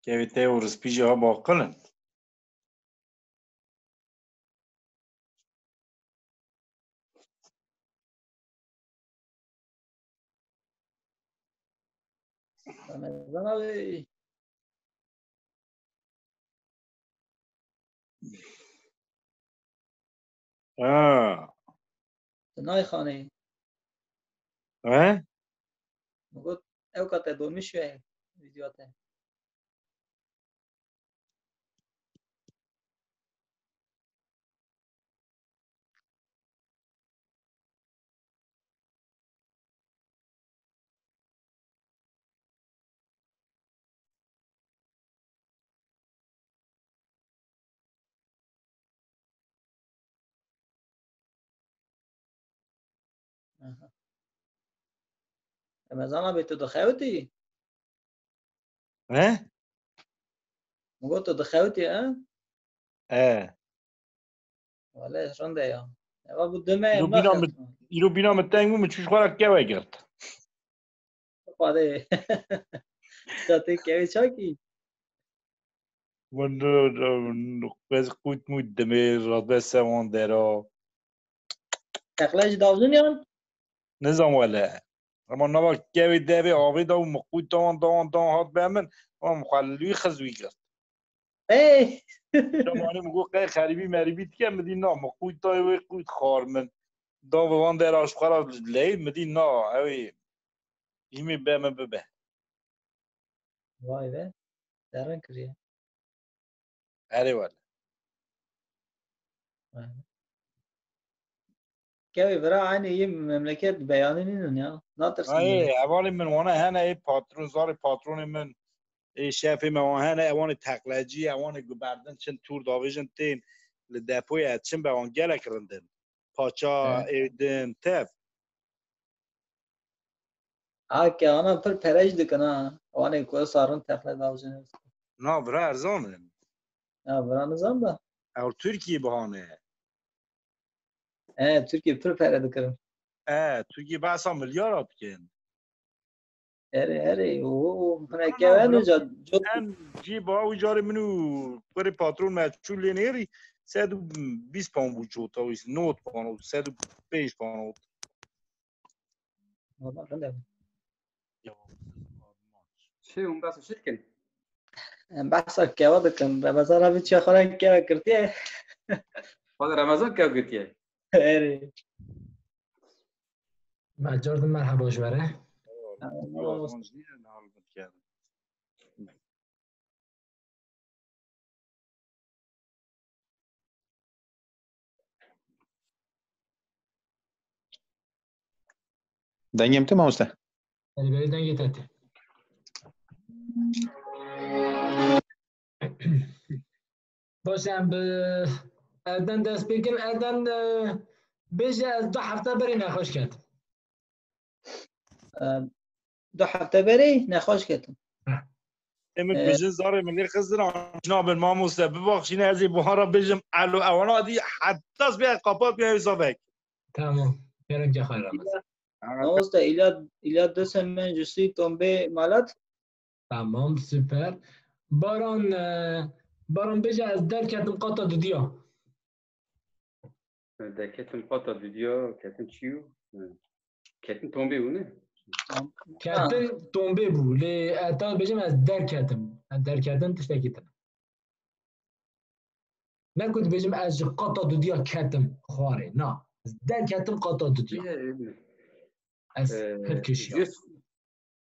كويتي ورسبيجي ها باقلن رمضان آبی نای خانه مگود او کات دومی شوی ویدیوته رمضان آبی تو دخوتی مگود تو دخوتی ولی شونده یا اما بود دمه ایرو بینام تنگو مچوش خورک که گرد خواده شاته که چاکی من قز قوت مود دمه راد بسوان درا تقلش داوزونیان نظام ولا اما نبا که دبه آبی دا و مقوت دان هات بهمن اما مخلوی خزوی کرد شمانه مگو قای خریبی مریبی که مدی نا مقوت دای و قوت خار من دا وان در آشخارا لید مدی نا اوی ایمی بهمن ببه وای به درن کریه اره ولا که برای عینی یه مملکت بیانی نیدون یا ناترسیم اولی من وانه هنه ای پاترون زار پاترون من ای شفی من وانه اوانی تقلجی اوانی گبردن چند تور داویجن تین لدپوی اتشن به وان گلک رندن پاچا ایدن تف که آنها پر پرش دکنه اوانی کوه سارون تقلید داوزن نا برا ارزانه برا نظام با او ترکیه بهانه ترکیه پر پرده کرن ترکیه بحثا ملیار بکن اره او من که ونو جد جی با او جاری منو بری پاترون مچول لینیری 120 پاون بود جوتا و 9 پاون 105 پاون والله خنده چه اون بحث شد کن بحثا که واد کن رمضان آبی چه خورا که کرتیه خود رمضان که گوتیه اره مجارد مرحبا جواره دنگم تو ماسته بری دنگی تاته باشم به اردن دست بگن اردن بیشه از 2 هفته بری نخوش کرد 2 هفته بری نخوش کردم امید بیشن زاره ملی خزران جناب الماموسه ببخشین از این بحارا بیشم علو اوانا دی حتی از بیاد قاپات بیای سابق تمام برم که خواهی رمضان ناموسته ایلا 2 semaines je suis tombé malade تمام سپر باران بیشه از در کتم قاطع دودیا در کتم قاطع دودیا کتم چیو کتم تومبه بونه کتم تومبه بو لی اتا بیشم از در کتم تشتکیتم نکود بیشم از قاطع دودیا کتم خواره نه از در کتم قاطع دودیا از هر کشی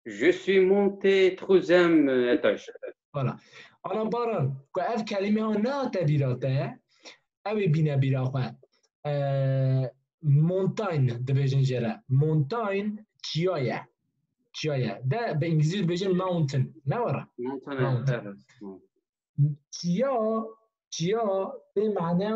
Je suis monté 3e étage. Voilà. الان باران که اف کلمه ها نه تبیراته اوی بینه بیرا خواه مونتاین دبیجن جره مونتاین چیایه ده به انگلیزی دبیجن ماونتن نه وره چیا به معنی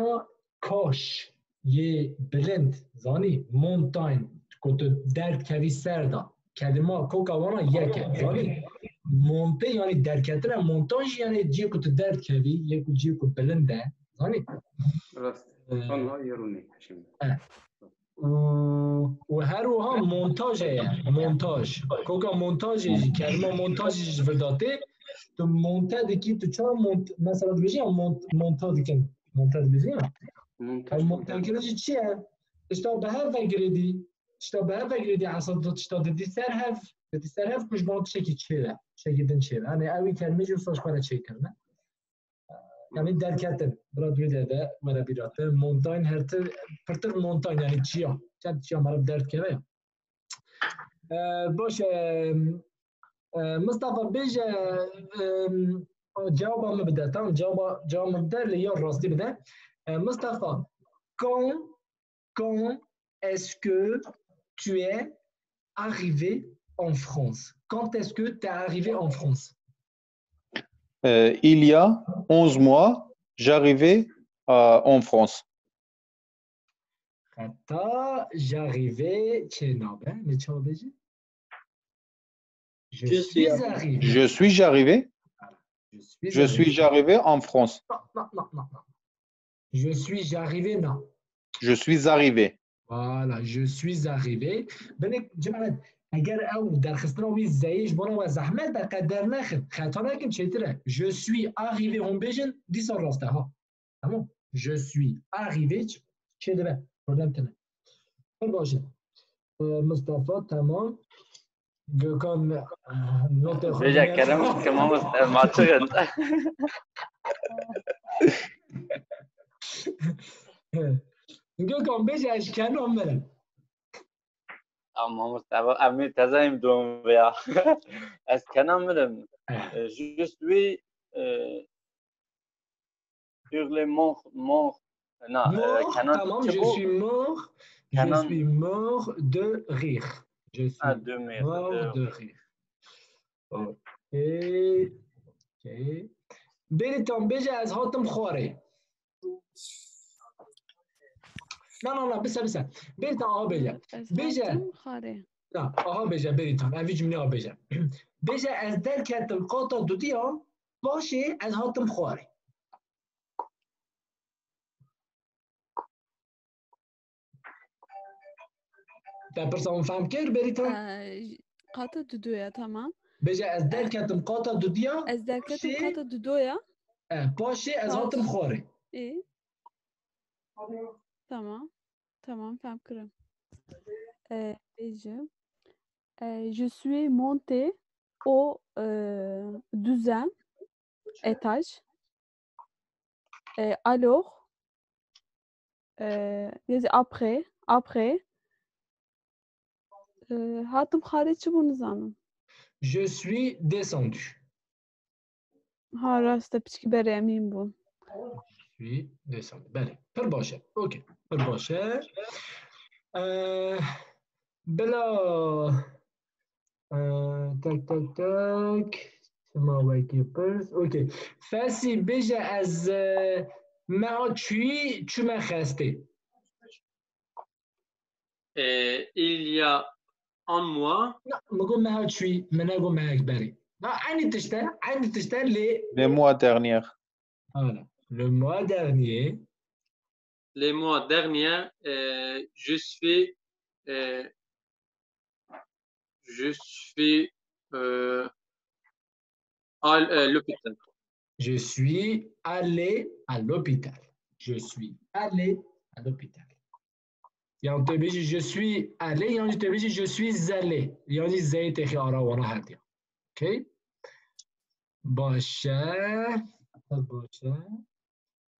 کاش یه بلند زانی مونتاین که تو درد کوی سردا کلمه کوکاوانا یکه زانی مونته یعنی درکتن مونتاژ یعنی جیو که تو درد کوی یک جیو که بلنده زانی راست آنها یارونی و هر وها مونتاژه مونتاژ کوکا مونتاژ کلمه مونتاژ وداته تو مونته دکی تو چرا مثلا بگی مونتا دکن مونتا بگی مونتا کردی چیه؟ اشتا به هر وگردی اشتا به هر وگردی اصلا اشتا دی سر هف کش باید چکی چیه چکی دن چیه یعنی اوی کلمه جو ساش کنه چی کرنه یعنی درکتن برای دوی ده مرا بیراته مونتاین هرتر پرتر مونتاین یعنی چیا چیا مرا درد کرده باشه مصطفى بيجي جواب ما بده تمام جواب ما بده اللي هي الراستي بده مصطفى quand est-ce que tu es arrivé en France? Quand est-ce que tu es arrivé en France? Il y a 11 mois, j'arrivais en France. J'arrivais mais tu as dit Je suis arrivé. Je suis arrivé. Je suis arrivé en France. Non. Je suis arrivé, non. Je suis arrivé. Voilà, je suis arrivé. جماعة اگر او در خستناوی زایش برا و زحمت بقدر نخد خطا نکن چطوره je suis arrivé هم بجن دیسا راسته ها تمام je suis arrivé چه داره پرودم تنه باشه مصطفى تمام گوکان نوت خود بيجا كلام كمان معتقد گوکان بجا اشکن هم اما مصطفى امي تزايم دوم بيا از کنم برم je suis sur les morts non تمام je suis mort de rire je suis mort de rire اوکی بریتان بجا از هاتم خواره نه بس بریتان آها بجا نه آها بجا بریتان اوی جمله آها بجا بجا از درکت القاطع دودی ها باشه از هاتم خواره در پرسان فهم کرد بریتان قاطع دودویا تمام بجا از درکتم قاطع دودیا از درکتم قاطع دودویا باشه از هاتم خواره ايه تمام فهم كرم je suis montée au deuxième étage alors après هاتم خارج چه بونو زانم je suis descendu ها راسته بچکی برامین بون je suis descendu بله پر باشه اوکی پر باشه بلا تک ما وکی پرس اوکی فاسی بجا از ما چی ما خسته il y a un mois نقول ما چی من اقول ما اکبری عندي تشتغل لي Les mois derniers. Voilà. Le mois dernier. Les mois derniers, je suis à l'hôpital. Je suis allé à l'hôpital. Je suis allé à l'hôpital. يعني تبيجي je suis allé يعني تبيجي je suis allé يعني زي تخيارا وانا هادي. اوكي باشه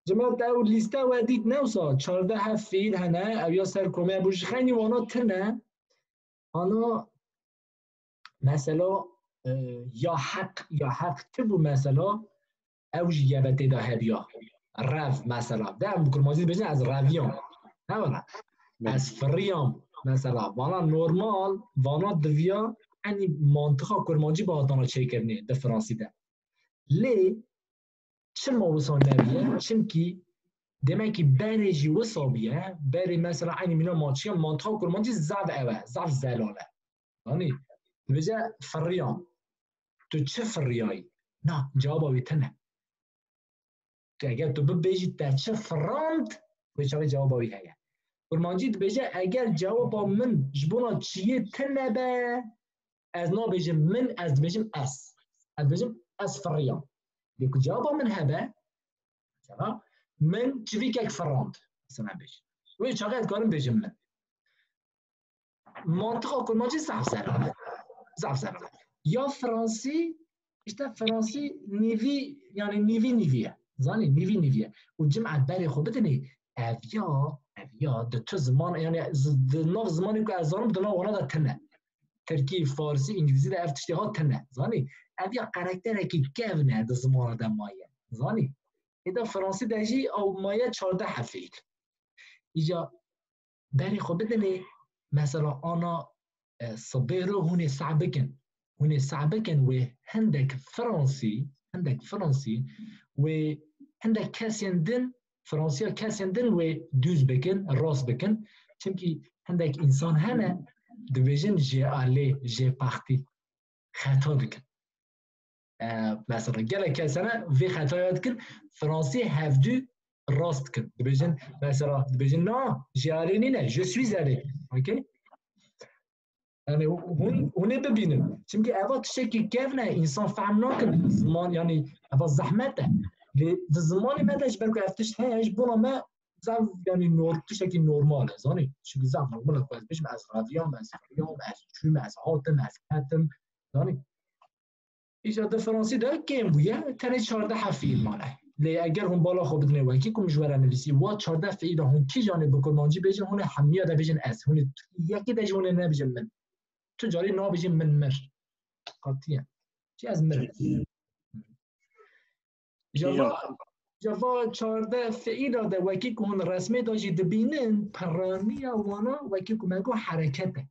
جماعة أول ليستا واديت نوصل 14 فيل هنا أو ياسر كومي بوش خاني وانا تنا أنا مثلا يا حق تبو مثلا أوج جابتي دا هبيا راف مثلا ده بكل مازيد بجن از رافيون ها ولا از فريام مثلا وانا نورمال وانا دویا يعني منطقة كرمانجي باهاتانا چه کرنه ده فرانسي ده ليه چه ما وصل نبیه چونکی دمکی برجی وصابیه بری مثلا عینی مینا ماچی منطقه کرمانجی ضعف اوه ضعف زلاله یعنی بجا فریام تو چه فریایی نه جواب آویتنه تو اگر تو ببیجی تا چه فرامت بچه جواب آوی هیا کرمانجی بجا اگر جواب من جبونا چیه تنه به از نا بجم من از بجم از بجم أسفريان ليك جوابا من هبة مثلا من تشفيك فرانت مثلا بيش وين شغال كارم بيجم من منطقة كل ما جي صعب سرعة يا فرنسي إشتا فرنسي نيفي يعني نيفي زاني نيفي والجمعة بالي خو بدني أفيا دتو زمان يعني نوف زماني كو أزارم دنا وانا دا تنه تركي فارسي إنجليزي دا افتشتيها تنه زاني أفيا قرأكتر كي كيفنه دا زمان دا مايا زاني إذا فرنسي دا جي أو مايا 14 حرفيل إجا بالي خو بدني مثلا أنا صبيرو هوني صعبكن وهندك فرنسي وهندك كاسين دن فرنسيا كاسين دن ودوز بكن راس بكن چونكي هندك إنسان هنا دبيجن جي آلي جي بارتي خطا بكن مثلا قال كاسنا في خطا يدكن فرنسي هفدو راس بكن دبيجن مثلا دبيجن نا جي آلي نينا جو سويز آلي اوكي يعني هون ببينن چونكي اوا تشكي كيفنا انسان فهمناك زمان يعني اوا زحمته لزمان ما داش بالك افتش هاش بونا ما زعما يعني تشكي نورمال زاني شو زعما نورمال كويس باش مع راديوم مع شو مع هاتم مع هاتم زاني ايجاد فرنسي ده كيم ويا تاني 14 حرفيل ماله لي اگر هم بالا خو بدنه وکی کوم جواره نویسی وا 14 فعل هم کی جانب بکرمانجی بجن هون حمیه ده بجن اس هون یکی ده جون نه بجن من تجاری نا بجن من مر قاطعا چی از مر جوا 14 فعل ده وکی کون رسمه داجی دبینن پرامی وانا وکی کومگو حرکته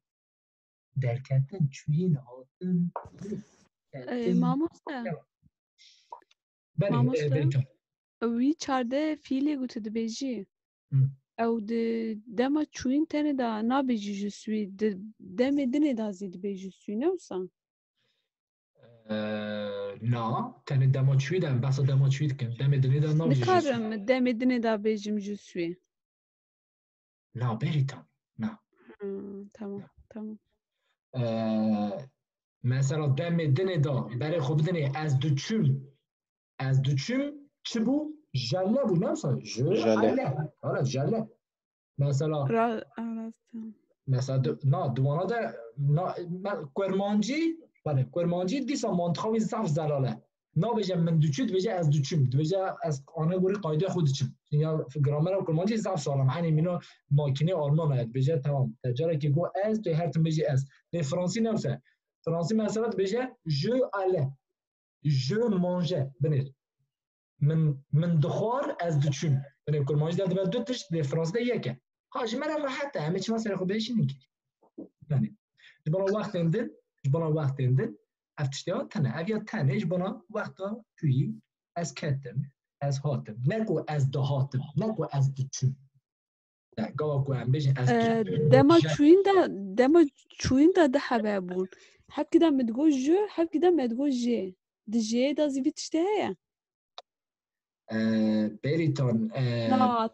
درکتن چوین هاتن مامۆستا مامۆستا وی 14 فیلێ گوتە دەبێژی ئەو دەمە چوین تەنێدا نابێژی ژسوی دەمێ دنێدا زی دەبێژی سوی نەوسا نا تەنێ دەماچوی دەم بەسە دەماچوی دکەم دەمێ دنێدا نابێژی نکارم دەمێ دنێدا بێژم ژسوی نا بەریتان نا تەمام مثلا دم دنه دا برای خوب دنه از دوچم چی بو؟ جله بو نمسا جله آره جله مثلا نه دوانا ده کرمانجی دیسا منطقه زف زلاله نا بجه من دوچید بجه از دوچم بجه از آنه گوری قایده خودچم یا گرامر و کرمانجی زف سالم عنی منو ماکینه آلمان هست بجه تمام تجاره که گو از توی هر تم بجه از لی فرانسی نمسا فرانسی مثلا بجه جو آله جو مانجه بنیر من دخوار از دوچم بنیر کرمانجی در دو تشت لی فرانسی ده یکه خواهش مرا راحته همه چی مثلا خوب بهش نگیر یعنی جبنا وقت اندن افتشتها تنه اویا تنه جبنا وقتا توی از کتم از هاتم نگو از دو هاتم نگو از دوچم گاوا کو هم بجن از دما چوین دا ده حبه بون حب كده متقول جو حب كده متقول جي دي جي دا زي بتشتهي بریتان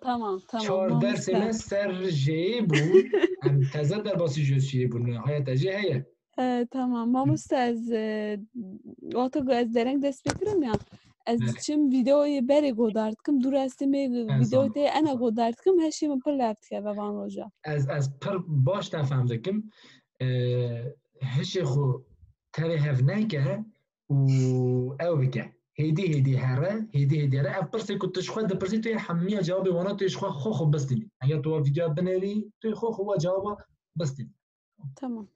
تمام 14 سمستر جی بود هم تازه در باسی جوشی بود نهایت جی هیه تمام مامۆستا از واتۆ ez dereng dest pê kirim ya ez diçim vîdeoyê berê godar dikim dû rastî me vîdeo tê ena godar dikim heşê min pir lev dikeve van roja ez pir baş tefhem dikim hişê xwe tevê hev neke û ew bike hêdî here ev pirsê ku tu ji xwe dipirsî tu yê hemiya cewabê wana tu yê ji xwe xwe bistînî eger tu vîdeoya binêrî tu yê xwe wa cewaba bistînî tamam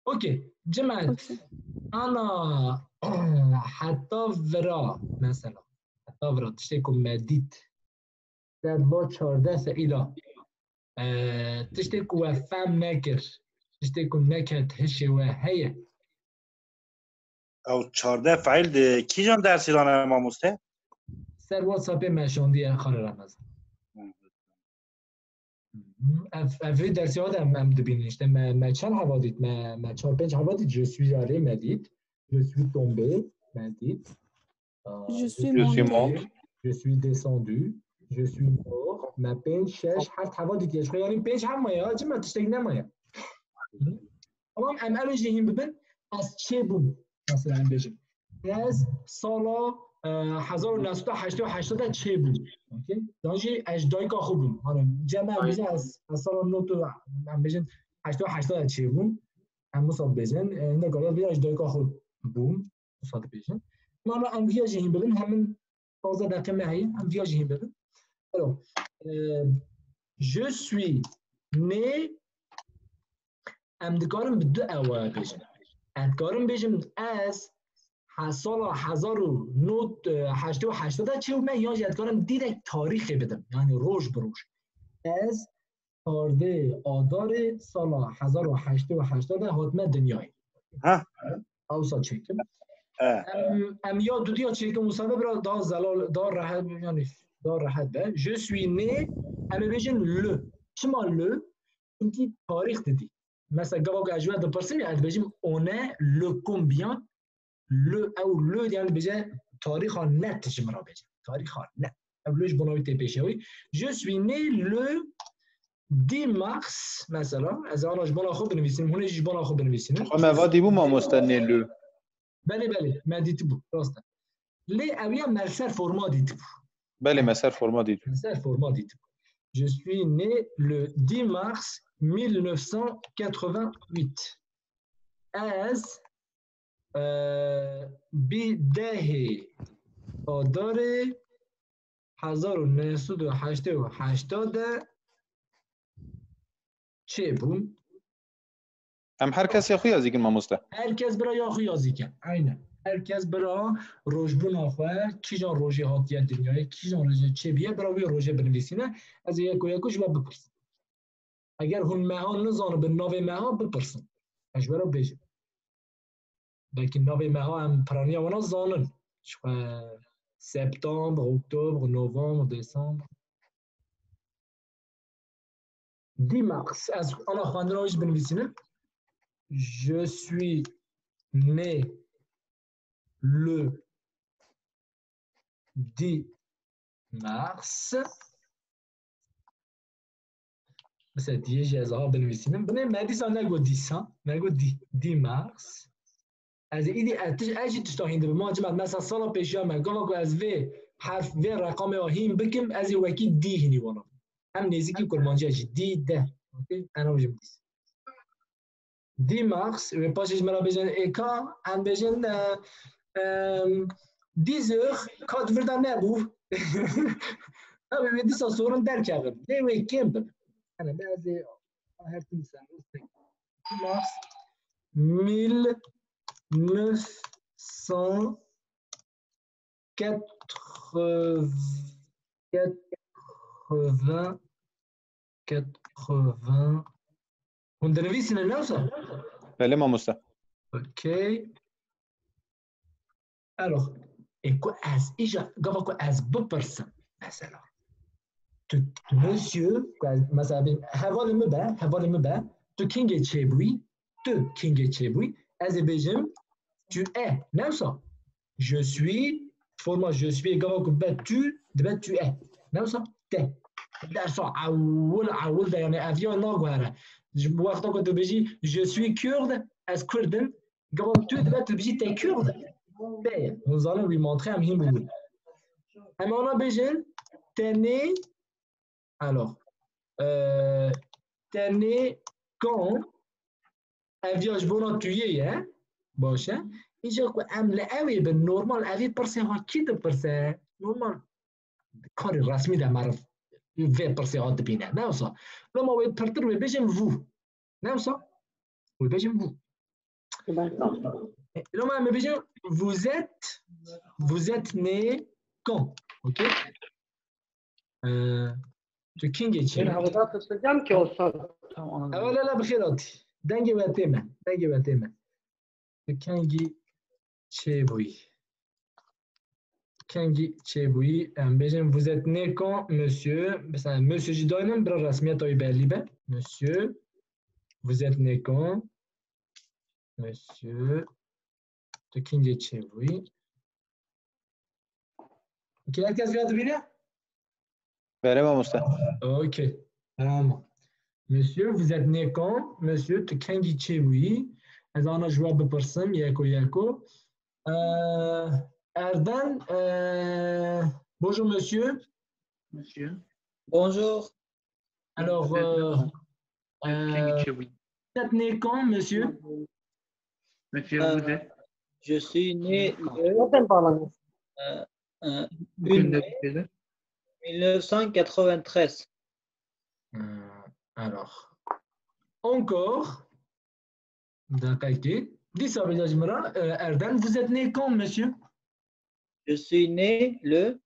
اوكي جمعت انا حتى ورا مثلا حتى ورا تشتكم مديت در با 14 فعلا تشتكو فهم نكر تشتكو نكت هشي وهي او 14 فعل ده کی جان درسی دانه ما مسته سر واتساپ مشوندی خانه رمضان افری درسی ها هم دبینیشته ما چند هوا دید ما 4-5 هوا دید je suis allé ما دید je suis tombé ما دید je suis monté je suis descendu je suis mort ما 5-6 7 هوا دید یه یعنی 5 هم مایه چه ما تشتگ نمایه اما هم الان جهیم ببین از چه بوم مثلا بجیم از سال 1980 چه بود؟ دانشی اجدای که خوب بود. جمع بیشتر از سال 9 هم بیشتر 80 چه بود؟ هم مسافر بیشتر. این دکاره بیشتر اجدای که خوب بود. مسافر بیشتر. ما هم ویاجی هم بدن همین 15 دقیقه مهی هم ویاجی هم بدن. Alors, je suis né. ام دکارم به 2 اوه بیشتر. ادکارم بیشتر از سال 1980 چه بود؟ من یادگارم دیدم تاریخ بدم، یعنی روش بروش از 14 آذر سال 1880 حتما دنیای اوسا چکم ام یاد دو چکم مصابه برا دا زلال دا راحت، یعنی دا راحت به je suis né ام بیشن ل چما ل اینکی تاریخ دیدی مثلا گاو گاجوه دو پرسیم اد بیشم اونه ل کومبیان لو او لو يعني بجا تاريخ نت جمرا بجا تاريخ نت قبلش بنويت بيشوي جو سوي ني لو 10 مارس مثلا از انا جبنا خو بنويسين هنا جبنا خو بنويسين خو ما وادي بو ما مستني لو بله ما ديت بو راست لي اويا مسار فورما ديت بو بله مسار فورما ديت je suis né le 10 mars 1988 as بداية آذر 1980 چه بود؟ ام هر کس یا خوی از ایگن ما مسته هر کس برای یا خوی از ایگن اینه هر کس برای روشبون آخواه کی جان روژه هاتیه دنیای کی جان روژه چه بیه برای روژه بنویسینه از یک و یکوش با بپرسن اگر هون مها نزانه به نوه مها بپرسن اش برای بیجن بلکه نوه مها هم پرانی وانا زانن سپتامبر، اکتبر، نوامبر، دسامبر 10 mars از آنها خواندن روش بنویسینه Je suis né le 10 mars مثلا دیگه جزاها بنویسینم بنه مدی سال نگو 10 نگو 10 mars از ایدی اجی تشتاهینده به ما جمعت مثلا سال پیشی هم گانا که از وی حرف وی رقم آهیم بکم از این وکی دی هینی وانا هم نیزیکی کرمانجی اجی دی ده انا بجم دیس 10 mars و پاشش مرا بجن ایکا هم بجن 10 heures کات وردن نبو هم بیدی سا سورن در کردم دیوی کم بم انا بعضی هر تنسان 10 mars 1980 هون دنویسین النوسا بله ما مسته اوکی alors اكو از ايجا قبل از بپرسم مثلا تو مسیو مثلا هوال مبا تو کینگ چه بوی از بیجم tu es نوسا je suis forma je suis قبل با tu es نوسا ته درس عول ده يعني افيون ناغواره وقتا كنت بيجي je suis kurde as كردن قبل تو دبت بيجي تي كرد بيه nous allons lui montrer un him بقول اما انا بيجن تاني alors تاني quand افيون جبونا تويه hein باشه اینجا که عمل اوی به نورمال اوی پرسه ها کی ده پرسه نورمال کاری رسمی ده معرف وی پرسه ها دبینه نه اصلا لما وی پرتر وی بجم وو نه اصلا وی بجم وو لما هم بجم vous êtes né quand ok تو کینگی چی؟ لا بخیراتی دنگی وقتی من تو کنگی چه بویی ام بجم vous êtes né quand monsieur مثلا monsieur جی داینم برای رسمیت های بلی به monsieur vous êtes né quand monsieur تو کنگی چه بویی اوکی هر کس بیاد بینه؟ بله ما مسته اوکی تمام monsieur vous êtes né quand monsieur تو کنگی چه بویی از آنها جواب بپرسم یکو Erdan, bonjour monsieur. Monsieur. Bonjour. Alors, vous êtes né quand, monsieur? Monsieur, vous êtes? Je suis né le 1993. Alors, encore. D'accord. Dis ça, Erdan, vous êtes né quand, monsieur? Je suis né le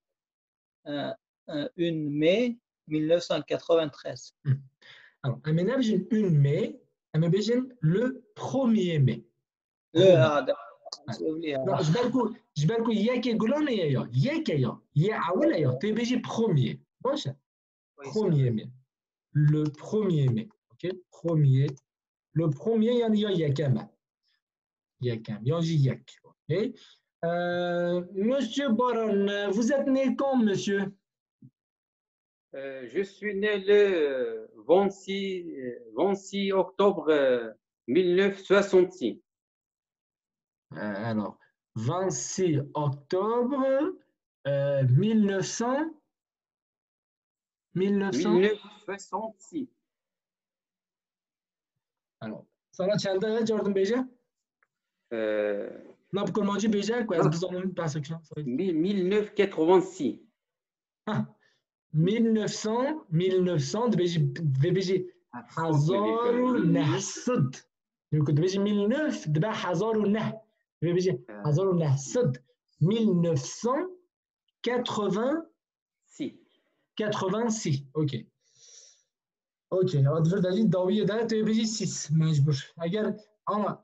1 mai 1993. Alors, un ménage j'ai 1 mai, un ménage le 1er mai. Non, je vais dire ياك يقولون ياك يا أول يا تبيجي premier. واش 1er mai. Le 1er mai. OK? Premier. Le 1er يعني يا كمان. يا كام. يجي ياك. OK? Monsieur Baron, vous êtes né quand, monsieur? Je suis né le 26 octobre 1966. Alors, 26 octobre 1966. 1966. Alors, sana çelde Jordan Beja? Ne yapıp kullanıcı Beja? Biz onun perception. 1986. Ah, 1900 de Beja Hazaru Nahsud. Donc, de Beja 1900 de Hazaru Nah. De Beja Hazaru Nahsud 1986. 86. OK. اوكي هذا دليل الضوئيه ده تبيجي 6 مجبور اگر انا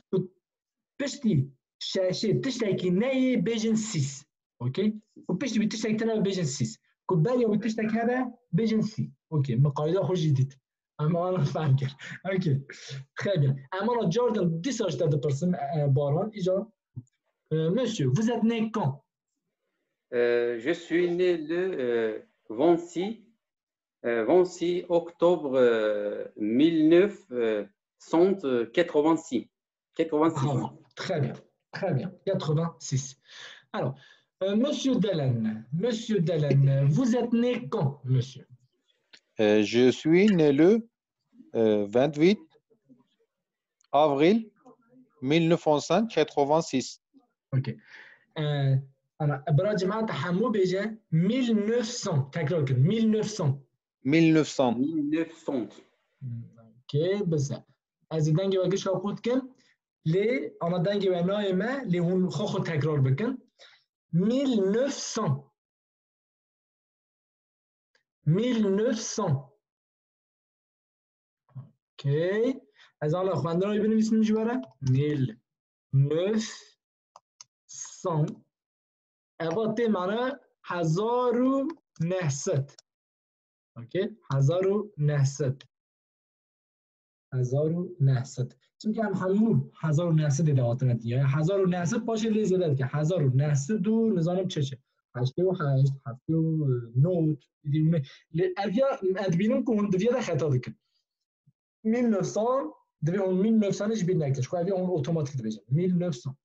بشتي شاشه تشتكي ناي بيجن 6 اوكي وبشتي بتشتكي تنا بيجن 6 كوبايه وتشتكي هذا بيجن 6 اوكي مقايضه خو جديد اما انا فاكر اوكي très bien اما جوردن ديساج تاع بيرسون بارون اجا monsieur vous êtes né quand? Je suis né le 26 octobre 1986. 86. Très bien, très bien. 86. Alors, monsieur Dallin, vous êtes né quand, monsieur? Je suis né le 28 avril 1986. OK. أنا براجع معناتها حمو بيجا 1900 تكرار كده 1900. 1900. اوكي بس از دنگی وگش خود کن لی اما دنگی و نایمه لی هون خو تکرار بکن 1900 اوكی از آن خواندن رو بنویسیم جواره 1900 اباطه معنی 1900 اوکی 1900 چون که هم همون 1900 دیداتونه دیگه 1900 باشه لیزه داد که 1900 دو نظام چه 88 79 دیونه اویا ادبینم کون دویا ده خطا دکن 1900 دوی اون 1900 اش بید نکتش خب اویا اون اتوماتیک بشه 1900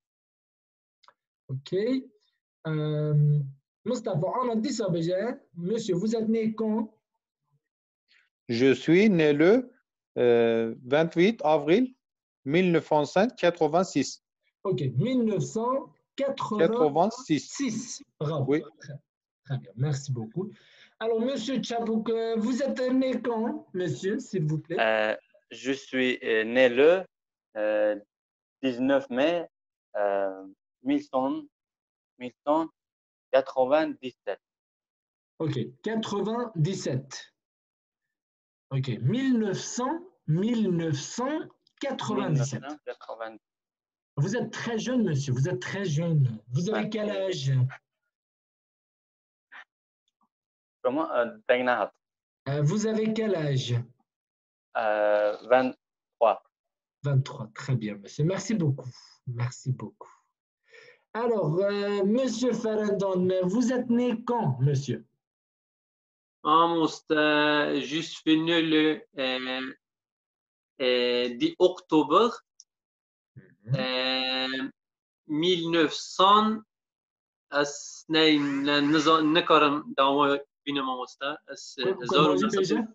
اوکی مصطفى انا دیسا بجه monsieur vous êtes né quand? Je suis né le 28 avril 1986. OK, 1986. Bravo. Oui. Très bien, merci beaucoup. Alors, monsieur Chapouk, vous êtes né quand, monsieur, s'il vous plaît? Je suis né le 19 mai 1997. OK, 97. OK, 1997. Vous êtes très jeune, monsieur. Vous êtes très jeune. Vous avez quel âge? Comment? Vous avez quel âge? 23. 23, très bien, monsieur. Merci beaucoup. Merci beaucoup. Alors, monsieur Farandon, vous êtes né quand, monsieur? Je suis né le 10 octobre 1900 اس نكرم دعوة بين ماموستا اس 1990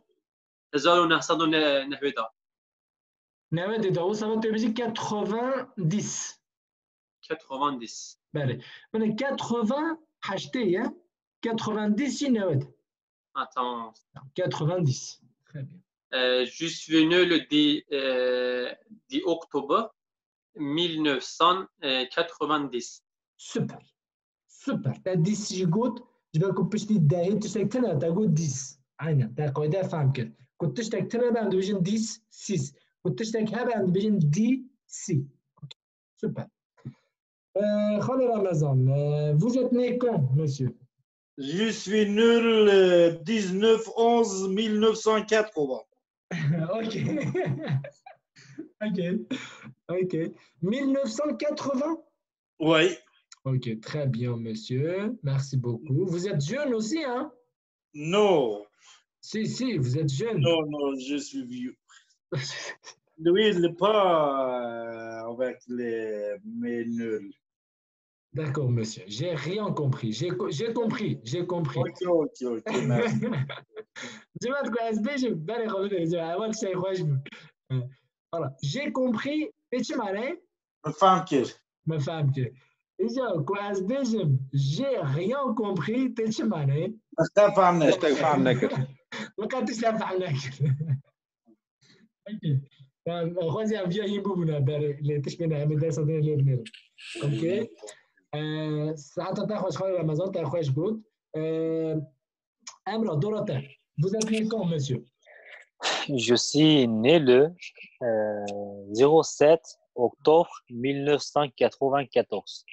90 داو ça va te dire 90 90 بله من 80 حشتي 90 شي 90 Attends. 90 très bien Je suis né le 10 octobre 1990. Super. Super. t'as 10 جيجوت جبالكم باش تداهي تشتكتنا تقول 10 عينا تا قاعده فاهم كده كنت تشتكتنا بعد بيجن 10 6 كنت تشتكها بعد بيجن دي سي سوبر خالي رمضان vous êtes né quand monsieur Je suis né le 19/11/1980. Ok. Ok. Ok. 1980 Oui. Ok, très bien, monsieur. Merci beaucoup. Vous êtes jeune aussi, hein? Non. Si, vous êtes jeune. Non, je suis vieux. Lui, il n'est pas avec mes nuls. D'accord, monsieur. J'ai rien compris. J'ai compris. Ok, merci. جماعة كويس بيجي بالي خلوني يا جماعة أول شيء خوشني. voilà. J'ai compris. إيش معناه؟ ما فهمتش. إذا كويس بيجي j'ai rien compris. إيش معناه؟ ما فهمناك. ما كنتش فهمناك. اوكي. خوازي ام فيا يمبونا اللي تشبينا من درس دين اللي اوكي. ساعات تاخذ خلال رمضان تاخذ جود. Amra, Dorothée, vous êtes né quand, monsieur? Je suis né le 07 octobre 1994.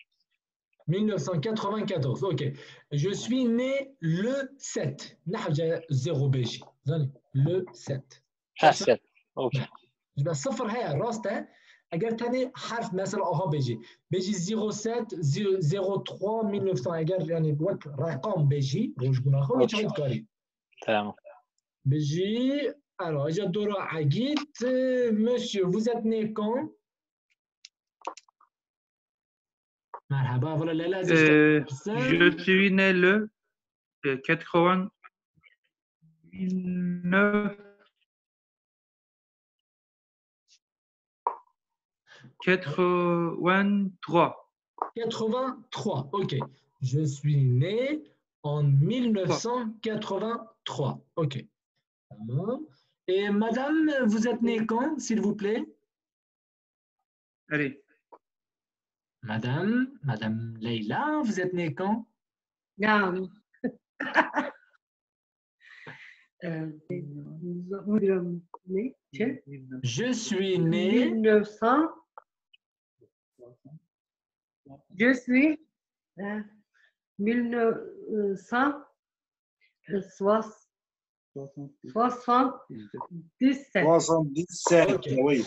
1994, ok. Je suis né le 7. نحجة 0 بيجي. Le 7. 7. Ok. يبقى الصفر هي الراس ده اگر تاني حرف مثلا اها بيجي 07 03 1900 اگر يعني وقت رقم بيجي روش قلنا خو يتعود كاري تمام بيجي alors اجا دور عقيد monsieur vous êtes né quand مرحبا voilà لا لازم je suis né le 89 83. 83, ok. Je suis né en 1983, ok. Et madame, vous êtes née quand, s'il vous plaît? Allez. Madame Leïla, vous êtes née quand? Non. Je suis né 1900. Je suis 1977. Okay. Oui.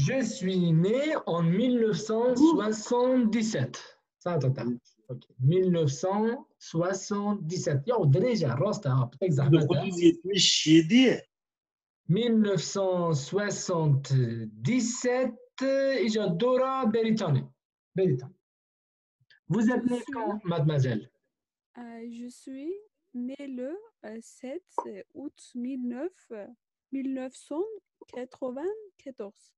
Je suis né en 1977. Ça attends. Okay. 1977. Yo, déjà, Rosta, peut-être 1977, Isadora Beritani. Vous êtes née quand, mademoiselle? Je suis née le 7 août 1994.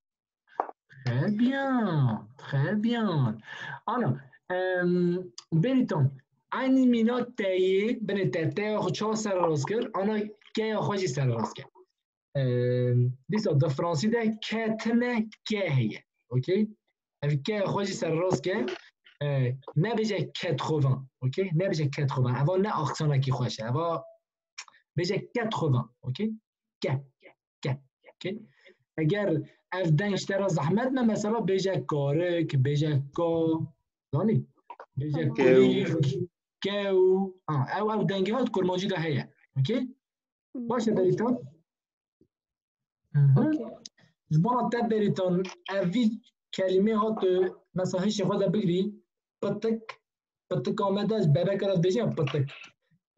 Très bien, très bien. Alors, Beriton, ani minot taye benetete خوشا سر راست کرد آنا که خوشی سر راست کرد دیسا در فرانسی ده کتنه که هیه اوکی اوی که خوشی سر راست کرد نبیجه 80 اوکی نبیجه 80 اوا نه اخسانه کی خوشه اوا بیجه 80 اوکی که اوکی اگر از دنشتر زحمت نه مثلا بیجه کارک بیجه کا دانی بیجه کولیک كاو او دنجهات تكون موجوده هي اوكي باشه بريتون اوكي زبون تاع بريتون افي كلمه هات مثلا هيش خذها بقري بطك آمده بابك راس بيجي بطك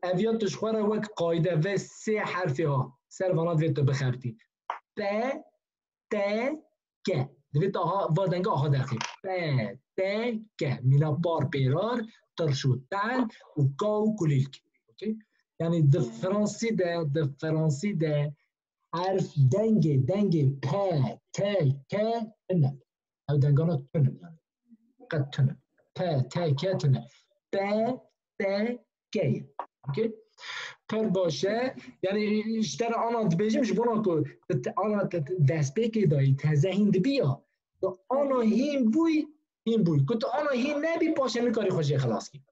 افيات تشخوره وك قاعده و سه حرفها سر فانات ويت بخرتي ت ك دوید آها و دنگه آها دقیق که مینا بار پیرار ترشو تن و گاو کلیک. یعنی د فرانسی ده حرف دنگ په که نه او دنگانا تنه یعنی قد تنه په که تنه که اوکی پر باشه یعنی اشتر آنها بجیم جبونا که آنها دست بکی دایی تزه هند بیا آنها هیم بوی کت آنها هیم نبی پاشه نکاری خوشی خلاص کی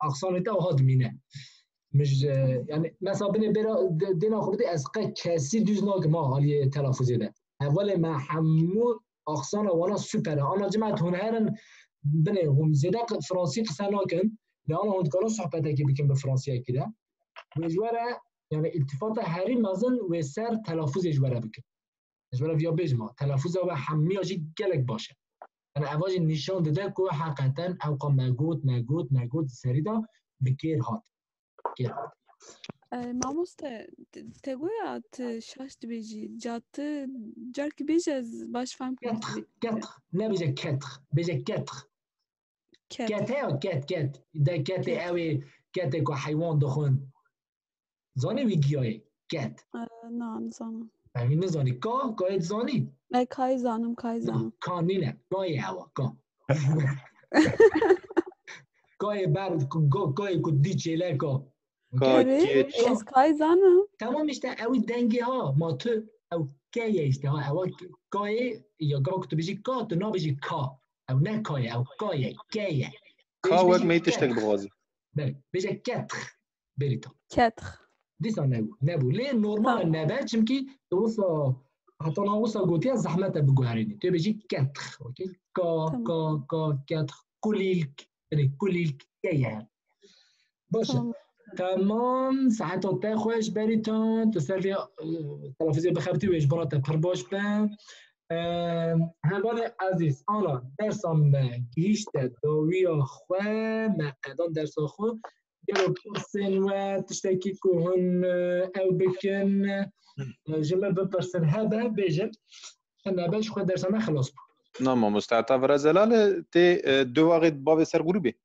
اقصانیت او هاد مینه مش يعني مثلا دينا خردي اسقى كاسي دوزناك ما هالي تلفظي ده اول ما حمود اقصانا وانا سوبر انا جمعت هنرن بني هم زيدك فرنسي قسناكن لأن هون كانوا صحبتك بكم بالفرنسية كده وجوارا يعني التفاته هاري مازن وسر تلفظ جوارا بكم جوارا فيا بيجما تلفظه و حمی آجی گلک باشه انا اواج نشان داده که حقیقتا اوقا مگود سریدا بکیر هات ماموسته تگویات شاشت بیجی جات جارکی بیج از باش فهم کنم کتر نه بیجه کتر بیجه کتر کته یا کت ده کته اوی کته که حیوان دخون زانی ویگیای کت نه نزانم همین نزانی کایت زانی نه کای زانم کانی نه کای هوا کای برد کای کدی چیله از کای زانم تمام اشته اوی دنگی ها ما تو او کای اشته ها او کای یا گاه که تو بیجی کا تو نا بیجی کا او نه کای او کای کایه کا وقت میتشتک بغازی بله بیجه کتر بریتا کتر دیسا نبو لی نورمال نبه چمکی دوسا حتی ناوسا گوتی از زحمت بگوهرینی تو بیجی کتر کا کتر کلیلک کلیلک کایه باشه تمام ساعت تا خوش بریتون تسرفی تلفزی بخبتی و اجبارات پر باش بن همان عزیز آنها درسام گیشت داویا خواه مقدان درسا خواه گلو پرسن و تشتاکی که هن او بکن جمع بپرسن هبه بیجن نبش خواه درسام خلاص بود نه ما مستعطف رزلال تی دو وقت باب سر گروبی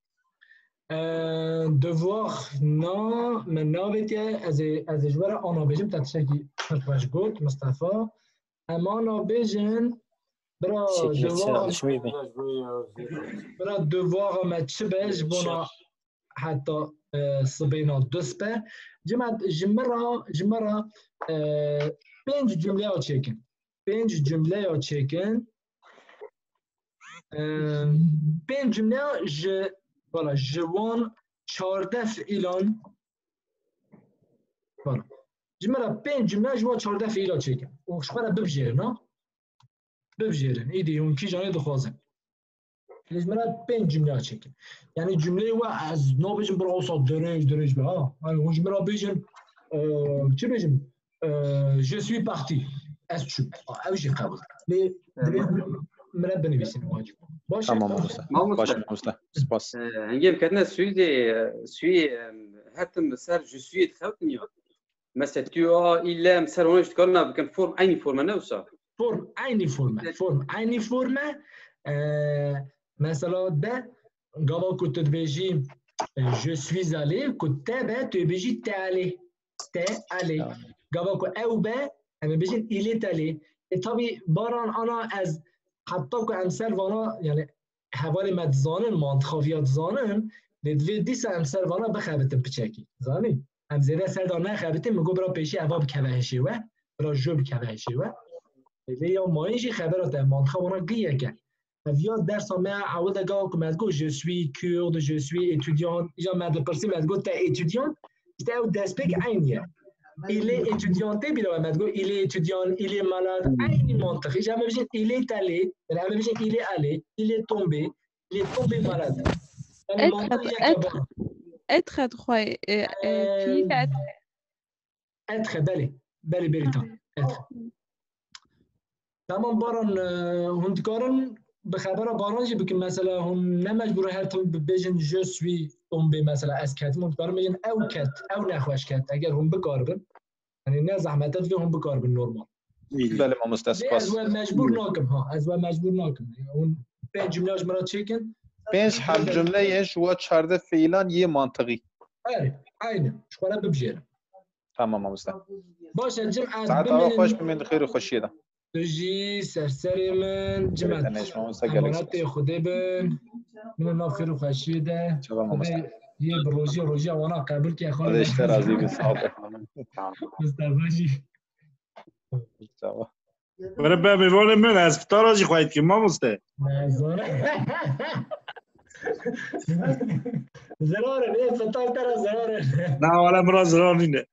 devoir non men navete az jwara ana bejim ta tshaki fash got Mustafa amana bejin bra devoir ma tshbej bona hatta صبينا دسبه جمرة 5 جمله چکن 5 جمله چکن 5 جمله voilà, جوان 14 فعیلان voilà. جمله 5 جمله جوان 14 فعیلا چکن و شخوره ببجیرن ببجیرن ایدی اون کی جانه دخوازن جمله 5 جمله چکن یعنی جمله و از نو بجن برا اصلا درج به ها اون جمله بجن چه بجن je suis parti از چوب اوجی قبول لی مرا بنویسین واجب باشه باشه سپاس هنگام کردن سوی هاتم سر je suis تخوتنی مثلا تو ایلا مثلا اونش کارنا بکن فرم عینی فرم نوسا فرم عینی فرم مثلا ده گاوا کت بيجي je suis allé كنت به بيجي t'es allé گاوا کو او به اما بيجي il est allé طبعا باران انا از حتی که امسر وانا یعنی حوالی مد زانن منتخویات زانن ندوی دیس امسر وانا بخبتم بچکی زانی هم زیده سر دار نخبتیم میگو برا پیشی عواب کوهشی و برا جوب کوهشی و لیلی یا مایشی خبرات منتخو وانا گیه که ویا درس همه عوض گاو که مدگو je suis kurde je suis étudiant یا مد پرسی مدگو تا étudiant işte او دستپک عینیه il est étudianté بلا مدگو il est étudiant il est malade عینی منطقی جمع بشین il est allé جمع بشین il est allé il est tombé malade être خواه être بله تا être تمام باران هندکارن به خبر باران جی بکن مثلا هم نمجبور هر تون بجن je suis tombé مثلا از کت هندکارن بجن او کت او نخوش کت اگر هم بکار بن یعنی نه زحمتت هم بکار بن نورمال بله مامۆستا از سپاس و مجبور ناکم ها از و مجبور ناکم اون 5 جملهش مرا چیکن 5 7 جمله و 14 فعلا یه منطقی آره aynı شوارا ببجير تمام مامۆستا باشه جم از ساعت هوا خوش بمن بمین خیر و خوشی ده تجي سرسري من جمعت تنش مامۆستا گەلێک امانات خودي بن من ناف خير وخشي ده سلام مامۆستا خدي یه روزی وانا قبول که خانم خدا اشتر راضی به صاحب مصطفی برای به میوان من از فطار آجی خواهید که ما مسته زراره نه فطار ترى زراره نه والا مرا زرار نینه